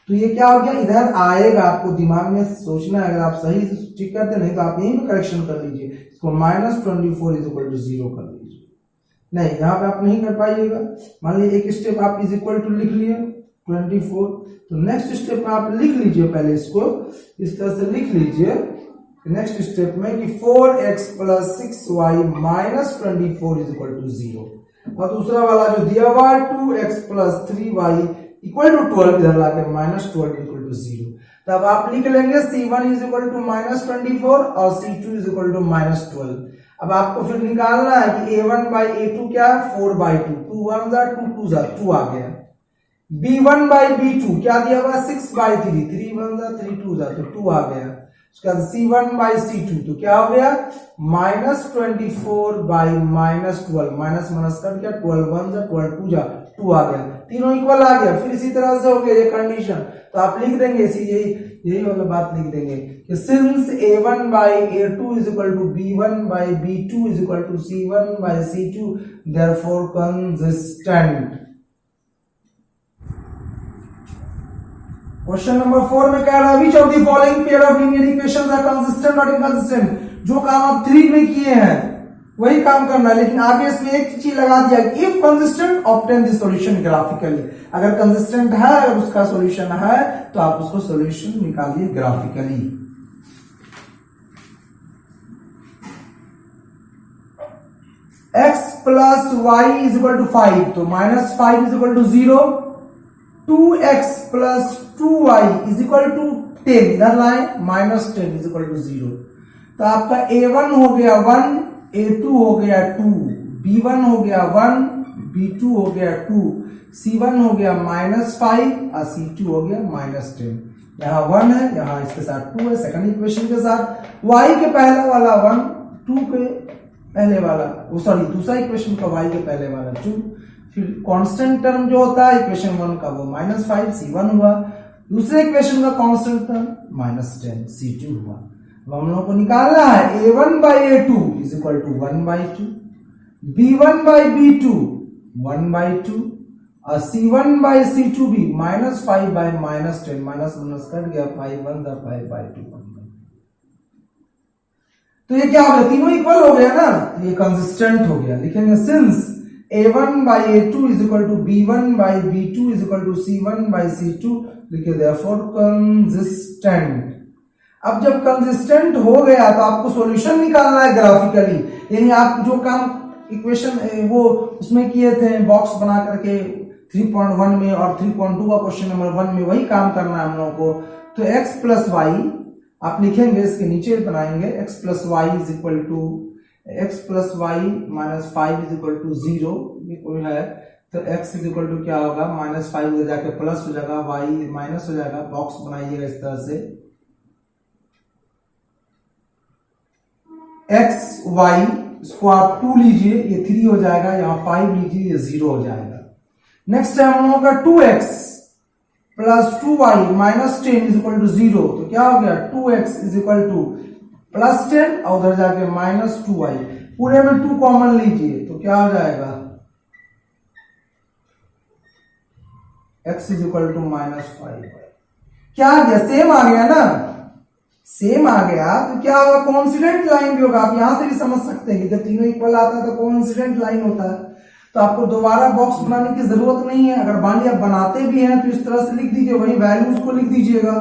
तो ये क्या हो गया, इधर आएगा। आपको दिमाग में सोचना है, अगर आप सही से ठीक करते नहीं तो आप यहीं पे करेक्शन कर लीजिए, इसको माइनस 24 इज इक्वल टू 0 कर लीजिए। नहीं, यहां पे आप नहीं कर पाइएगा। मान लीजिए एक स्टेप आप इज इक्वल टू लिख लिए, 24। तो नेक्स्ट स्टेप में आप लिख लीजिए, पहले इसको इस तरह से लिख लीजिए नेक्स्ट स्टेप में कि 4x plus 6y minus 24 is equal to 0। और दूसरा वाला जो दिया हुआ है 2x plus 3y equal to 12 इधर लाके माइनस 12 इक्वल टू 0। तब आप लिख लेंगे c1 is equal to minus 24 और c2 is equal to minus 12। अब आपको फिर निकालना है कि a1 बाई a2 क्या है 4/2, 2 1 जा 2 2 जा 2 आ गया। b1 बाई b2 क्या दिया हुआ 6/3, 3 1 जा 3 2 जा तो 2 आ गया। उसके बाद c1 बाई c2 तो क्या हो गया minus 24 by minus 12, minus minus कर क्या 12 1 जा 12 2 जा 2 आ गया, तीनों इक्वल आ गया। फिर इसी तरह से हो गया ये कंडीशन, तो आप लिख देंगे यही वाला बात लिख देंगे कि since a1 by a2 is equal to b1 by b2 is equal to c1 by c2 therefore consistent. Question number 4 में कह रहा है which of the following pair of linear equations are consistent और इनकंसिस्टेंट। जो काम आप 3 में किए हैं वही काम करना है, लेकिन आगे इसमें एक चीज लगा दिया if consistent obtain the solution graphically. अगर कंसिस्टेंट है, अगर उसका सॉल्यूशन है तो आप उसको सॉल्यूशन निकालिए graphically. x plus y is equal to 5 तो minus 5 is equal to 0। 2x plus 2y is equal to 10, इधर लाए माइनस 10 इज इक्वल टू 0। तो आपका a1 हो गया 1, a2 हो गया 2, b1 हो गया 1, b2 हो गया 2, c1 हो गया माइनस 5 और c2 हो गया माइनस 10। यहाँ 1 है, यहाँ इसके साथ 2 है, सेकंड इक्वेशन के साथ y के पहला वाला 1, 2 के पहले वाला दूसरा इक्वेशन का y के पहले वाला 2, फिर कांस्टेंट टर्म जो होता है इक्वेशन 1 का वो माइनस 5 c1 हुआ, दूसरे इक्वेशन का कांस्टेंट टर्म माइनस 10 c2 हुआ। अब हम लोगों को निकालना है a1 by a2 is equal to 1/2, b1 by b2 1/2 और c1 बाई c2 भी minus 5 by minus 10, minus minus कट गया 5 1 जा 5/2 1। तो ये क्या हो गया, तीनों इक्वल हो गया ना, ये कंसिस्टेंट हो गया। लिखेंगे since a1 by a2 is equal to b1 by b2 is equal to c1 by c2, लिखे देयरफॉर कंसिस्टेंट। अब जब कंसिस्टेंट हो गया तो आपको सॉल्यूशन निकालना है ग्राफिकली, यानी आप जो काम इक्वेशन वो उसमें किए थे बॉक्स बना करके 3.1 में और 3.2 का क्वेश्चन नंबर 1 में, वही काम करना है हम लोगों को। तो x प्लस वाई आप लिखेंगे, इसके नीचे बनाएंगे x plus y is equal to x plus y minus 5 is equal to 0, ये कोई है तो x इज इक्वल टू क्या होगा माइनस 5 हो जाके प्लस हो जाएगा, y माइनस हो जाएगा। बॉक्स बनाइएगा इस तरह से x y, इसको आप 2 लीजिए ये 3 हो जाएगा, यहाँ 5 लीजिए ये 0 हो जाएगा। नेक्स्ट है हम लोगों का 2x plus 2y minus 10 is equal to 0, तो क्या हो गया 2x is equal two plus 10 और उधर जाके माइनस 2y, पूरे में 2 कॉमन लीजिए तो क्या हो जाएगा x is equal to minus 5। क्या आ गया, सेम आ गया ना, सेम आ गया तो क्या होगा कोइंसिडेंट लाइन भी होगा। आप यहां से भी समझ सकते हैं कि जब तीनों इक्वल आता है तो कोइंसिडेंट लाइन होता है। तो आपको दोबारा बॉक्स बनाने की जरूरत नहीं है, अगर मान लिया बनाते भी हैं तो इस तरह से लिख दीजिए, वही वैल्यूज को लिख दीजिएगा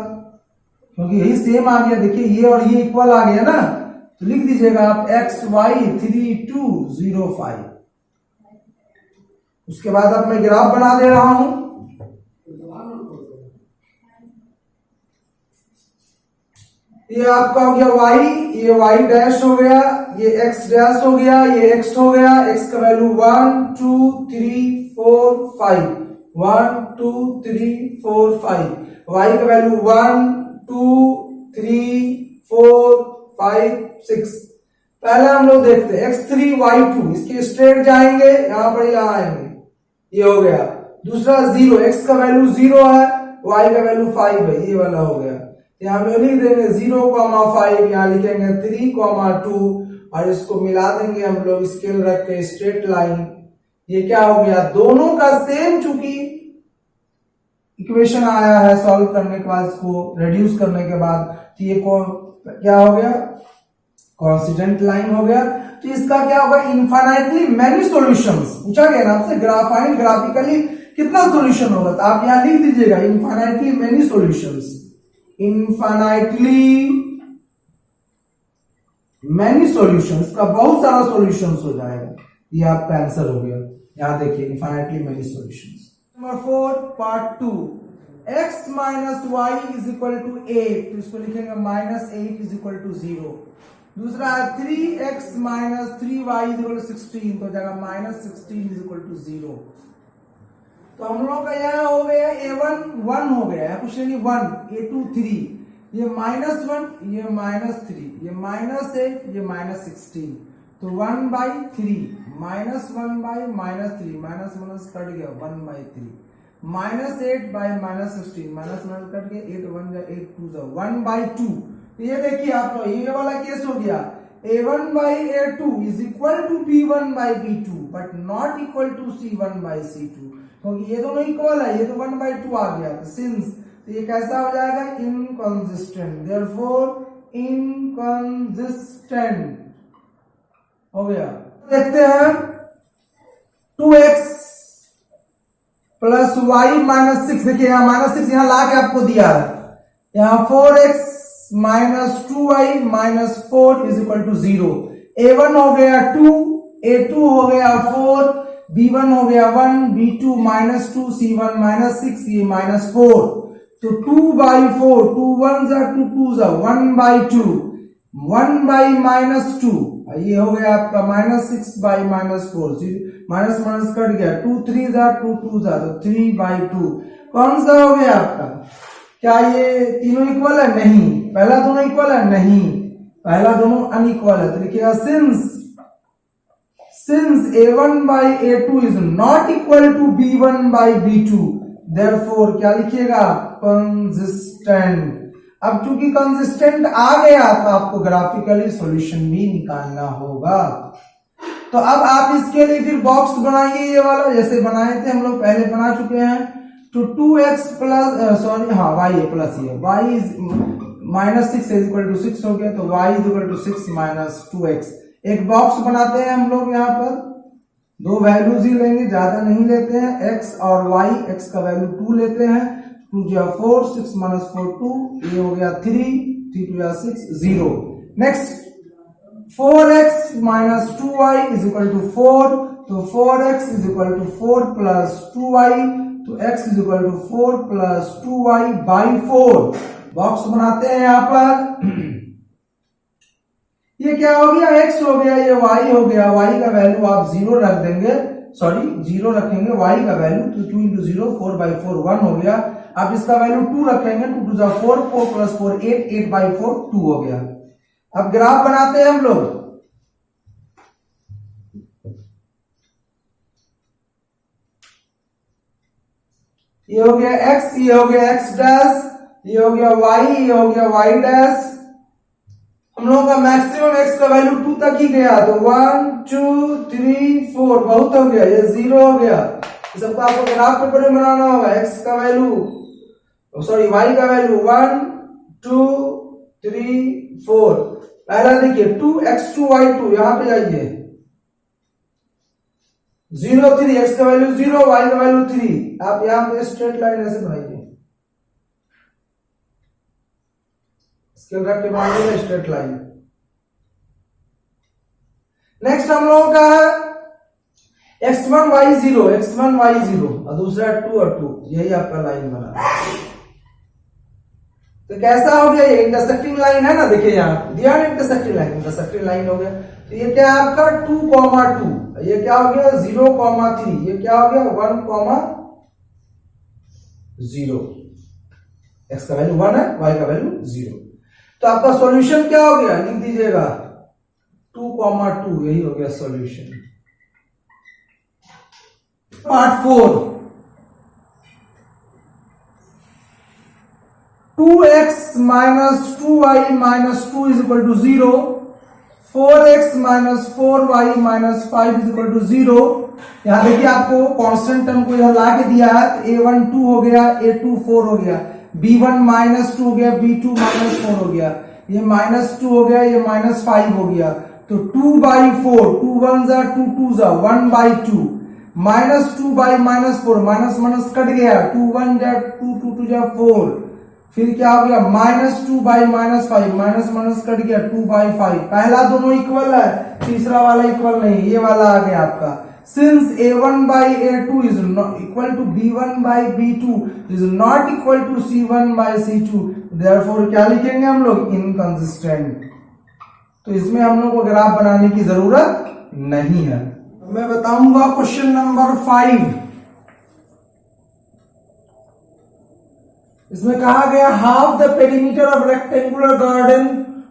क्योंकि यही सेम आ गया। देखिए ये और ये इक्वल आ गया ना, तो लिख दीजिएगा आप x y 3 2 0 5। उसके बाद अब मैं ग्राफ बना दे रहा हूं। ये आपका हो गया y, ये y डैश हो गया, ये x डैश हो गया, ये x हो गया, x का वैल्यू 1 2 3 4 5, 1 2 3 4 5, y का वैल्यू 1 2 3 4 5 6। पहले हम लोग देखते हैं x3 y2, इसके स्ट्रेट जाएंगे, यहां पर यहां आएंगे, ये हो गया। दूसरा 0, x का वैल्यू 0 है, y का वैल्यू 5 है, ये वाला हो गया। यहां पे लिख देंगे 0,5, यहां लिखेंगे 3,2 और इसको मिला देंगे हम लोग स्केल रख के स्ट्रेट लाइन। ये क्या हो गया, दोनों का सेम, चूंकि इक्वेशन आया है सॉल्व करने के बाद, इसको रिड्यूस करने के बाद, तो ये क्या हो गया कोइंसिडेंट लाइन हो गया। तो इसका क्या होगा इनफाइनाइटली मैनी सॉल्यूशंस। पूछा गया ना आपसे फाइंड ग्राफिकली कितना सॉल्यूशन होगा, तो आप यहां लिख दीजिएगा infinitely many solutions, infinitely many solutions का बहुत सारा सॉल्यूशंस हो जाएगा, ये आपका आंसर हो गया। यहां देखिए infinitely many solutions. Number 4 part 2, x minus y is equal to 8, तो इसको लिखेंगे माइनस 8 इज इक्वल टू 0। दूसरा है 3x minus 3y is equal to 16, तो जाएगा माइनस 16 इज इक्वल टू 0। तो हम लोग का यहाँ हो गया a1 1 हो गया है, कुछ नहीं 1, a2 3, ये माइनस 1, ये माइनस 3, ये माइनस 8, ये माइनस 16, तो 1/3 माइनस 1/-3 माइनस माइनस कट गया 1/3 minus 8 by minus 16 minus minus कट गया 8 1 जा 8 2 जा 1/2। तो ये देखिए आप ये वाला केस हो गया a1/a2 is equal to b1/b2 but not equal to c1/c2, क्योंकि ये दोनों इक्वल है, ये तो 1/2 आ गया सिंस, तो ये कैसा हो जाएगा इनकंसिस्टेंट, देयरफॉर इनकंसिस्टेंट हो गया। देखते हैं 2x प्लस वाई माइनस 6, देखिए यहाँ माइनस 6 यहाँ ला के आपको दिया है, यहाँ 4x minus 2y minus 4 is equal to 0। a1 हो गया 2, a2 हो गया 4, b1 हो गया 1, b2 माइनस 2, c1 माइनस 6, ये माइनस 4, तो 2/4, 2 1 जा 2 2 जा 1/2, 1/-2, ये हो गया आपका माइनस 6/-4, माइनस माइनस कट गया 2 3 जा 2 2 जा, तो 3/2 कौन सा हो गया आपका, क्या ये तीनों इक्वल है, नहीं, पहला दोनों इक्वल है, नहीं, पहला दोनों अनइक्वल है, तो लिखिएगा since a1/a2 is not equal to b1/b2 therefore क्या लिखिएगा कंसिस्टेंट। अब चूंकि कंसिस्टेंट आ गया तो आपको ग्राफिकली सॉल्यूशन भी निकालना होगा। तो अब आप इसके लिए फिर बॉक्स बनाइए, ये वाला जैसे बनाए थे हम लोग पहले बना चुके हैं, तो 2x प्लस सॉरी हाँ y है प्लस ये y is minus 6 is equal to 6 हो गया, तो y is equal to 6 minus 2x। एक बॉक्स बनाते हैं हम लोग, यहाँ पर दो वैल्यूज ही लेंगे, ज्यादा नहीं लेते हैं, x और y, x का वैल्यू 2 लेते हैं, 2 जा 4 6 माइनस 4 2, ये हो गया 3 3 2 जा 6 0। Next 4x minus 2y is equal to 4, तो 4x is equal to 4 plus 2y, तो x is equal to 4 plus 2y/4। Box बनाते हैं यहाँ पर, ये क्या हो गया x हो गया, ये y हो गया, y का वैल्यू आप 0 रख देंगे, सॉरी 0 रखेंगे, y का वैल्यू, तो 2 इंटू 0 4/4 1 हो गया, आप इसका वैल्यू 2 रखेंगे, 2 2 जा 4 4 प्लस 4 8 8/4 2 हो गया। अब ग्राफ बनाते हैं हम लोग, ये हो गया x, ये हो गया x डैश, ये हो गया y, ये हो गया y डैश। हम लोगों का मैक्सिमम x का वैल्यू 2 तक ही गया, तो 1 2 3 4 बहुत हो गया, ये 0 हो गया। इस सबको आपको ग्राफ पेपर में बनाना होगा, x का वैल्यू सॉरी y का वैल्यू 1 2 3 4। पहला देखिए 2x2 y2, यहां पे आइए 0 3, x का वैल्यू 0 y का वैल्यू 3, आप यहां पे स्ट्रेट लाइन ऐसे बनाइए, स्केल रख के बनाइए स्ट्रेट लाइन। नेक्स्ट हम लोगों का है x1 y0, x1 y0 और दूसरा 2 और 2, यही आपका लाइन बना। तो कैसा हो गया, ये इंटरसेक्टिंग लाइन है ना, देखिए यहाँ दिया ना इंटरसेक्टिंग लाइन हो गया, तो ये क्या है आपका 2,2, ये क्या हो गया 0,3, ये क्या हो गया 1,0, x का वैल्यू 1 है, y का वैल्यू 0। तो आपका सॉल्यूशन क्या हो गया, लिख दीजिएगा 2,2, यही हो गया solution. Part 4, 2x minus 2y minus 2 is equal to 0, 4x minus 4y minus 5 is equal to 0। यहां देखिए आपको कांस्टेंट टर्म को इधर ला के दिया है, तो a1 2 हो गया, a2 4 हो गया, b1 माइनस 2 हो गया, b2 माइनस 4 हो गया, ये माइनस 2 हो गया, ये माइनस 5 हो गया, तो 2/4, 2 1 जा 2 2 जा 1/2, -2 बाई -4, माइनस माइनस कट गया, 2 1 जा 2 2 2 जा 4, फिर क्या हो गया -2 बाई -5, माइनस माइनस कट गया 2 बाई 5, पहला दोनों इक्वल है, तीसरा वाला इक्वल नहीं, ये वाला आ गया आपका। Since a1 by a2 is equal to b1 by b2 is not equal to c1 by c2, therefore क्या लिखेंगे हम लोग, इनकंसिस्टेंट। तो इसमें हम लोग को ग्राफ बनाने की जरूरत नहीं है। मैं बताऊंगा क्वेश्चन नंबर 5। इसमें कहा गया half the perimeter of rectangular garden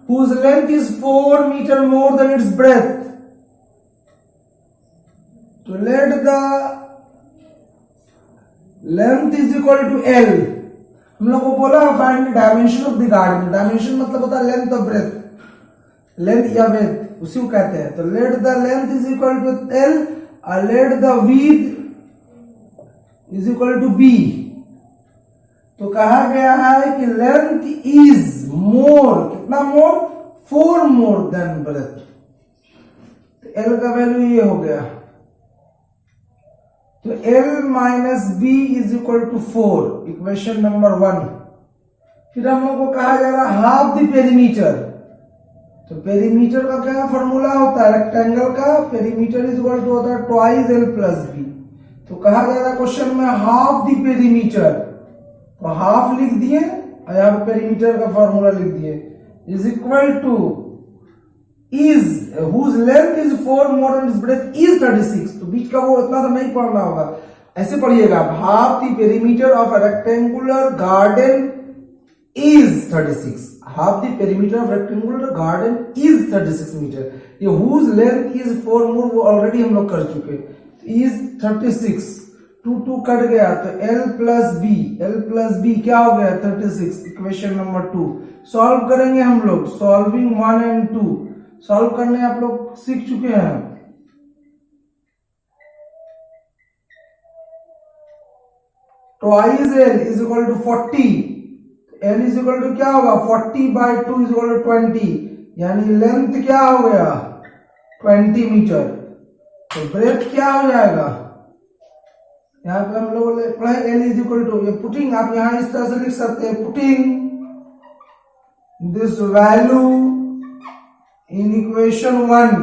whose length is 4 metre more than its breadth. तो let the length is equal to L. हम लोग को बोला find dimension of the garden. Dimension मतलब होता है लेंथ और ब्रेथ, लेंथ या ब्रेथ उसी को कहते हैं। तो let the length is equal to L और let the width is equal to B. तो कहा गया है कि लेंथ इज मोर, कितना मोर, 4 मोर देन ब्रेथ। तो एल का वैल्यू ये हो गया, तो L minus B is equal to 4, equation number 1। फिर हम लोग को कहा जा रहा हाफ द पेरीमीटर। तो पेरीमीटर का क्या फॉर्मूला होता है, रेक्टेंगल का पेरीमीटर इज इक्वल टू होता है ट्वाइस एल प्लस बी। तो कहा जा रहा है क्वेश्चन में हाफ द पेरीमीटर, तो हाफ लिख दिए और यहाँ पे पेरीमीटर का फॉर्मूला लिख दिए, is equal to is whose length is 4 more than its breadth is 36। तो बीच का वो इतना तो नहीं पढ़ना होगा, ऐसे पढ़िएगा, half the perimeter of a rectangular garden is 36. Half the perimeter of rectangular garden is 36 metre. ये whose length is 4 more वो ऑलरेडी हम लोग कर चुके, is 36, 2 2 कट गया, तो L प्लस B क्या हो गया 36, इक्वेशन नंबर 2। सॉल्व करेंगे हम लोग, सॉल्विंग 1 एंड 2 सॉल्व करने आप लोग सीख चुके हैं। Twice L is equal to 40, L is equal to क्या होगा 40 बाई 2 इज इक्वल टू 20, यानी लेंथ क्या हो गया 20 मीटर। तो ब्रेथ क्या हो जाएगा, यहाँ पे हम लोग पढ़े L इज इक्वल टू, ये पुटिंग आप यहां इस तरह से लिख सकते हैं, putting this value in equation 1।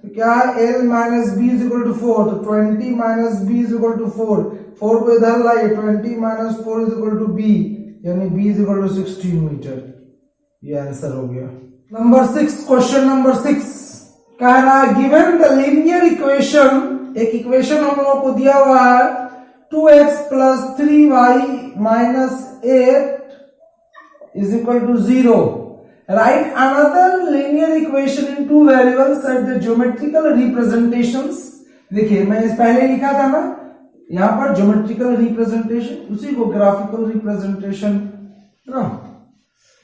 तो क्या है L minus B is equal to 4, तो 20 minus B is equal to 4, 4 को इधर लाइए, 20 minus 4 is equal to B, यानी B is equal to 16 metre. ये आंसर हो गया। नंबर 6, क्वेश्चन नंबर 6 कह रहा है गिवन द लीनियर इक्वेशन, एक इक्वेशन हम लोगों को दिया हुआ है 2x plus 3y minus 8 is equal to 0। Write another linear equation in two variables at the geometrical representations। देखिए मैं इस पहले लिखा था ना, यहां पर ज्योमेट्रिकल रिप्रेजेंटेशन, उसी को ग्राफिकल रिप्रेजेंटेशन ना।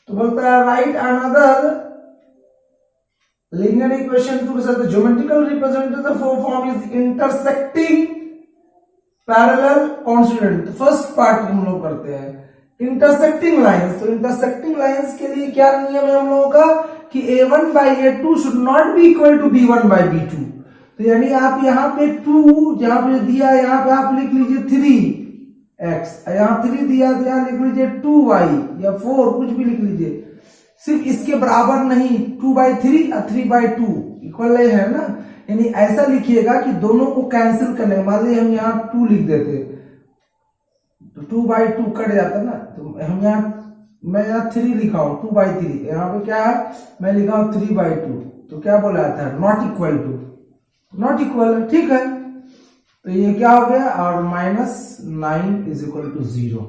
तो बोलता है right another linear equation to the geometrical representation form is intersecting parallel consonant। तो फर्स्ट पार्ट हम लोग करते हैं इंटरसेक्टिंग लाइंस। तो इंटरसेक्टिंग लाइंस के लिए क्या नियम है हम लोगों का कि a1 by a2 should not be equal to b1 by b2। तो यानी आप यहाँ पे 2 जहां पे दिया है यहाँ पे आप लिख लीजिए 3x, यहाँ 3 दिया तो यहाँ लिख लीजिए 2y या 4 कुछ भी लिख लीजिए, सिर्फ इसके बराबर नहीं 2/3 और 3/2 इक्वल है ना। यानी ऐसा लिखिएगा कि दोनों को कैंसिल करने, मान लीजिए हम यहाँ 2 लिख देते तो 2/2 कट जाता ना, तो हम मैं यहाँ 3 लिखा हूं 2/3, यहाँ पे क्या है मैं लिखा हूं 3/2, तो क्या बोला था not equal to, not equal है, ठीक है। तो ये क्या हो गया और -9 इज इक्वल टू 0।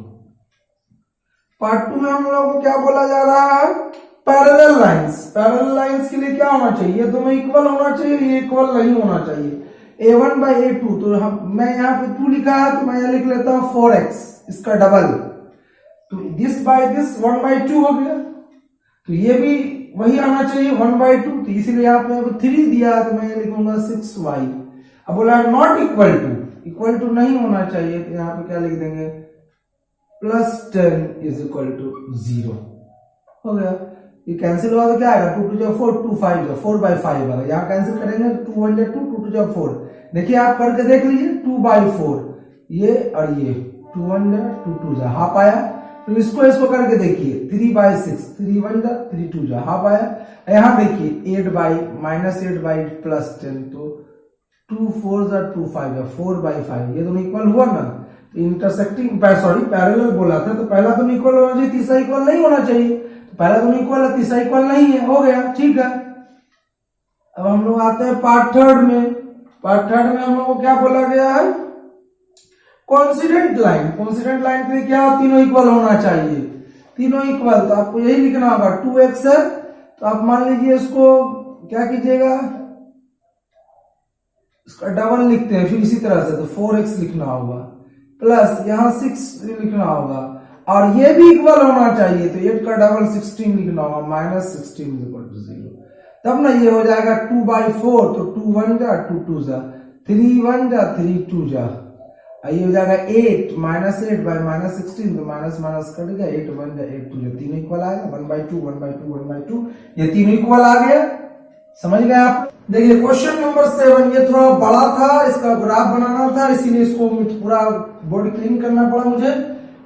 पार्ट 2 में हम लोगों को क्या बोला जा रहा है पैरेलल लाइंस। पैरेलल लाइंस के लिए क्या होना चाहिए, ये दोनों इक्वल होना चाहिए, ये इक्वल नहीं होना चाहिए। a1 by a2, तो मैं यहाँ पे 2 लिखा है तो मैं यहाँ लिख लेता हूँ 4x, इसका डबल, तो दिस बाय दिस 1/2 हो गया, तो ये भी वही आना चाहिए 1/2, तो इसीलिए यहाँ पे 3 दिया तो मैं ये लिखूंगा 6y। अब बोला नॉट इक्वल टू नहीं होना चाहिए, तो यहाँ पे क्या लिख देंगे +10 इज इक्वल टू 0 हो गया। ये कैंसिल हुआ तो क्या आएगा 2 2 4 2 5 4/5 आएगा, यहाँ कैंसिल करेंगे 2 1 2 2 2 4, देखिए आप करके देख लीजिए, 2/4 ये और ये 2 1 जा 2 2 जा हाफ आया। तो इसको करके देखिए 3/6 3 1 जा 3 2 जा हाफ आया। यहाँ देखिए 8/-8 प्लस 10 तो 2 4 जा 2 5 जा 4/5 ये दोनों इक्वल हुआ ना। तो इंटरसेक्टिंग पैरेलल बोला था तो पहला दोनों इक्वल होना चाहिए, तीसरा इक्वल नहीं होना चाहिए। तो पहला दोनों इक्वल है, तीसरा इक्वल नहीं है, हो गया ठीक है। अब हम लोग आते हैं पार्ट थर्ड में। पार्ट थर्ड में हम लोग को क्या बोला गया है, कॉन्सिडेंट लाइन। कॉन्सिडेंट लाइन के लिए क्या तीनों इक्वल होना चाहिए, तीनों इक्वल। तो आपको यही लिखना होगा 2x है तो आप मान लीजिए इसको क्या कीजिएगा, इसका डबल लिखते हैं फिर इसी तरह से, तो 4x लिखना होगा प्लस यहाँ 6 लिखना होगा और ये भी इक्वल होना चाहिए तो 8 का डबल 16 लिखना होगा -16 = 0। तब ना ये हो जाएगा 2/4 तो 2 1 जा 2 2 जा 3 1 जा 3 2 जा। ये हो जाएगा 8 -8/-16 तो माइनस माइनस कट गया, 8 1 जा 8 2 जा, तीनों इक्वल आएगा 1/2 1/2 1/2 ये तीनों इक्वल आ गया। समझ गए आप। देखिए क्वेश्चन नंबर 7 ये थोड़ा बड़ा था, इसका ग्राफ बनाना था इसीलिए इसको पूरा बोर्ड क्लीन करना पड़ा मुझे।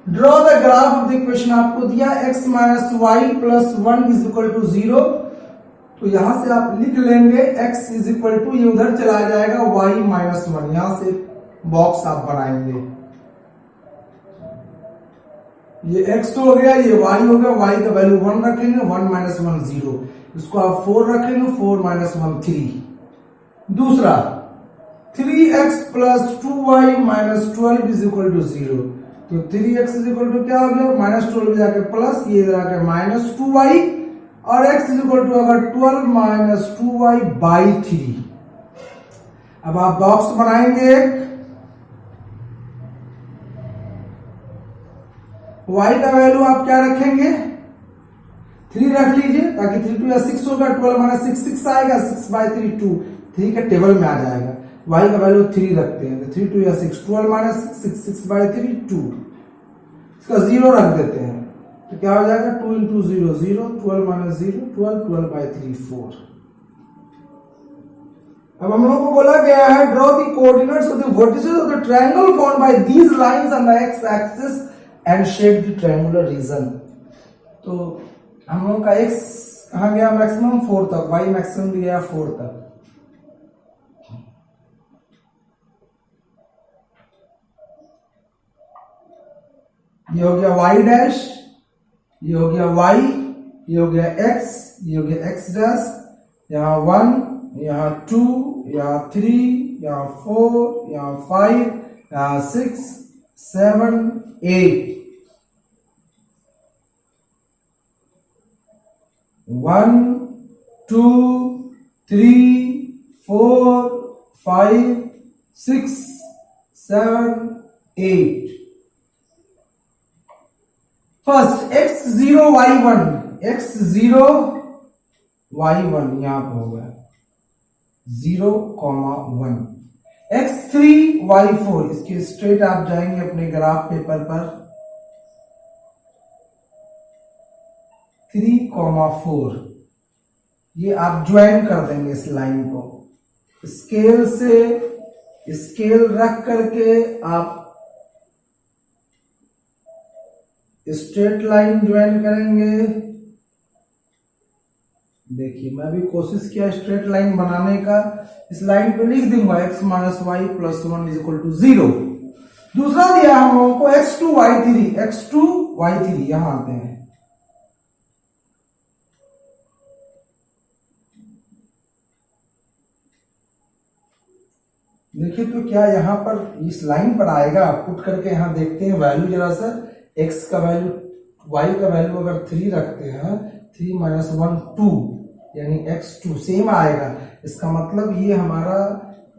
Draw the graph of the equation, आपको दिया x - y + 1 = 0। तो यहां से आप लिख लेंगे x = ये उधर चला जाएगा y - 1, यहां से बॉक्स आप बनाएंगे। ये x हो गया, ये y हो गया, y का वैल्यू 1 रखेंगे, 1 - 1 0, इसको आप 4 रखेंगे, 4 - 1 3। दूसरा 3x + 2y - 12 = 0। तो 3x = क्या हो गया, -12 जाके प्लस, ये इधर आके -2y और x = अगर 12 - 2y/3। अब आप बॉक्स बनाएंगे एक, y का वैल्यू आप क्या रखेंगे 3 रख लीजिए ताकि 3 2 या 6 होगा, 12 - 6 6 आएगा, 6/3 2 3 के टेबल में आ जाएगा। y का वैल्यू 3 रखते हैं तो 3 2 या 6 12 - 6 6/3 2, इसका 0 रख देते हैं तो क्या हो जाएगा 2 × 0 0 12 - 0 12 12/3 4। अब हम लोगों को बोला गया है draw the coordinates of the vertices of the triangle formed by these lines on the x axis and shade the triangular region. तो हम लोगों का x कहां गया मैक्सिमम 4 तक, y मैक्सिमम गया 4 तक। ये हो गया y डैश, ये हो गया y, ये हो गया x, ये हो गया x डैश, यहाँ 1 यहाँ 2 यहाँ 3 यहाँ 4 यहाँ 5 यहाँ 6 7 8 1 2 3 4 5 6 7 8। First x0 y1, x0 y1 यहां पे होगा 0, 1, x3 y4 इसके स्ट्रेट आप जाएंगे अपने ग्राफ पेपर पर 3, 4 ये आप ज्वाइन कर देंगे इस लाइन को, स्केल से स्केल रख करके आप स्ट्रेट लाइन ज्वाइन करेंगे। देखिए मैं भी कोशिश किया स्ट्रेट लाइन बनाने का, इस लाइन पे लिख दूंगा x - y + 1 = 0। दूसरा दिया हम लोगों को x2 y3 यहां आते हैं। देखिए तो क्या यहां पर इस लाइन पर आएगा, पुट करके यहां देखते हैं वैल्यू जरा सा, x का वैल्यू y का वैल्यू अगर 3 रखते हैं 3 - 1 2 यानी x2 सेम आएगा। इसका मतलब ये हमारा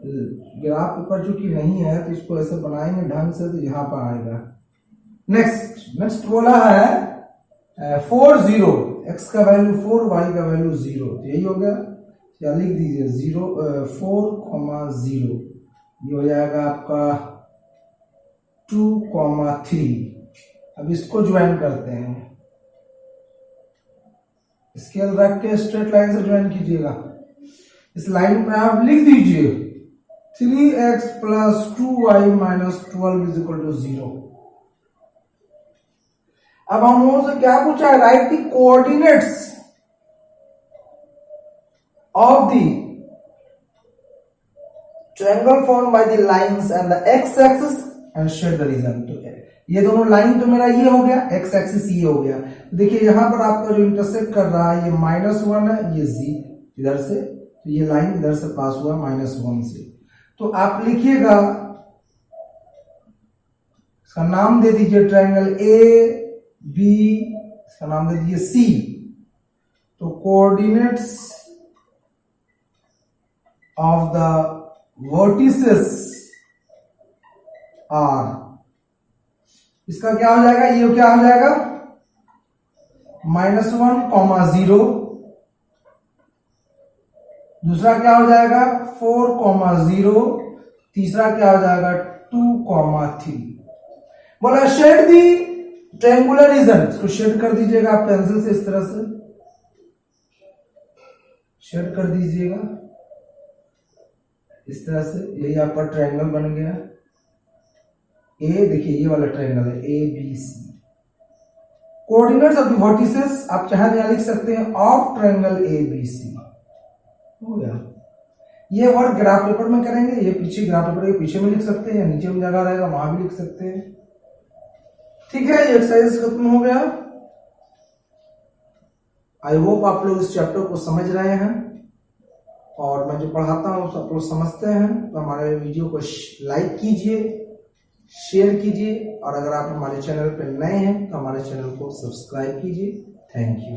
ग्राफ पेपर चूंकि नहीं है तो इसको ऐसे बनाएंगे ढंग से तो यहां पर आएगा। नेक्स्ट बोला है 4 0, x का वैल्यू 4 y का वैल्यू 0, तो यही हो गया, या लिख दीजिए 4, 0 ये हो जाएगा आपका 2, 3। अब इसको ज्वाइन करते हैं, स्केल रख के स्ट्रेट लाइन से ज्वाइन कीजिएगा। इस लाइन पे आप लिख दीजिए 3x plus 2y minus 12 is equal to 0। अब हम लोगों से क्या पूछा है, write the coordinates of the triangle form by the lines and the x axis and shade the region. तो ये दोनों लाइन तो मेरा ये हो गया, एक्स एक्सिस ये हो गया। देखिए यहां पर आपका जो इंटरसेक्ट कर रहा है ये -1 है, ये z इधर से, तो ये लाइन इधर से पास हुआ -1 से। तो आप लिखिएगा, इसका नाम दे दीजिए ट्रायंगल ए बी, इसका नाम दे दीजिए सी। तो coordinates of the vertices are, इसका क्या हो जाएगा, ये क्या हो जाएगा -1, 0। दूसरा क्या हो जाएगा 4, 0। तीसरा क्या हो जाएगा 2, 3। बोला शेड दी ट्रायंगुलर रीजन, इसको शेड कर दीजिएगा आप पेंसिल से, इस तरह से शेड कर दीजिएगा इस तरह से। यही आपका ट्रायंगल बन गया। ए देखिए ये वाला ट्रायंगल है A B C. Coordinates of the vertices आप चाहे यहां लिख सकते हैं of triangle A B C. हो गया। ये वर्क ग्राफ पेपर में करेंगे, ये पीछे ग्राफ पेपर के पीछे में लिख सकते हैं, नीचे में जगह रहेगा वहां भी लिख सकते हैं। ठीक है, ये एक्सरसाइज खत्म हो गया। आई होप आप लोग इस चैप्टर को समझ रहे हैं और मैं जो पढ़ाता हूं आप लोग समझते हैं। तो हमारे वीडियो को लाइक कीजिए, शेयर कीजिए और अगर आप हमारे चैनल पर नए हैं तो हमारे चैनल को सब्सक्राइब कीजिए। Thank you.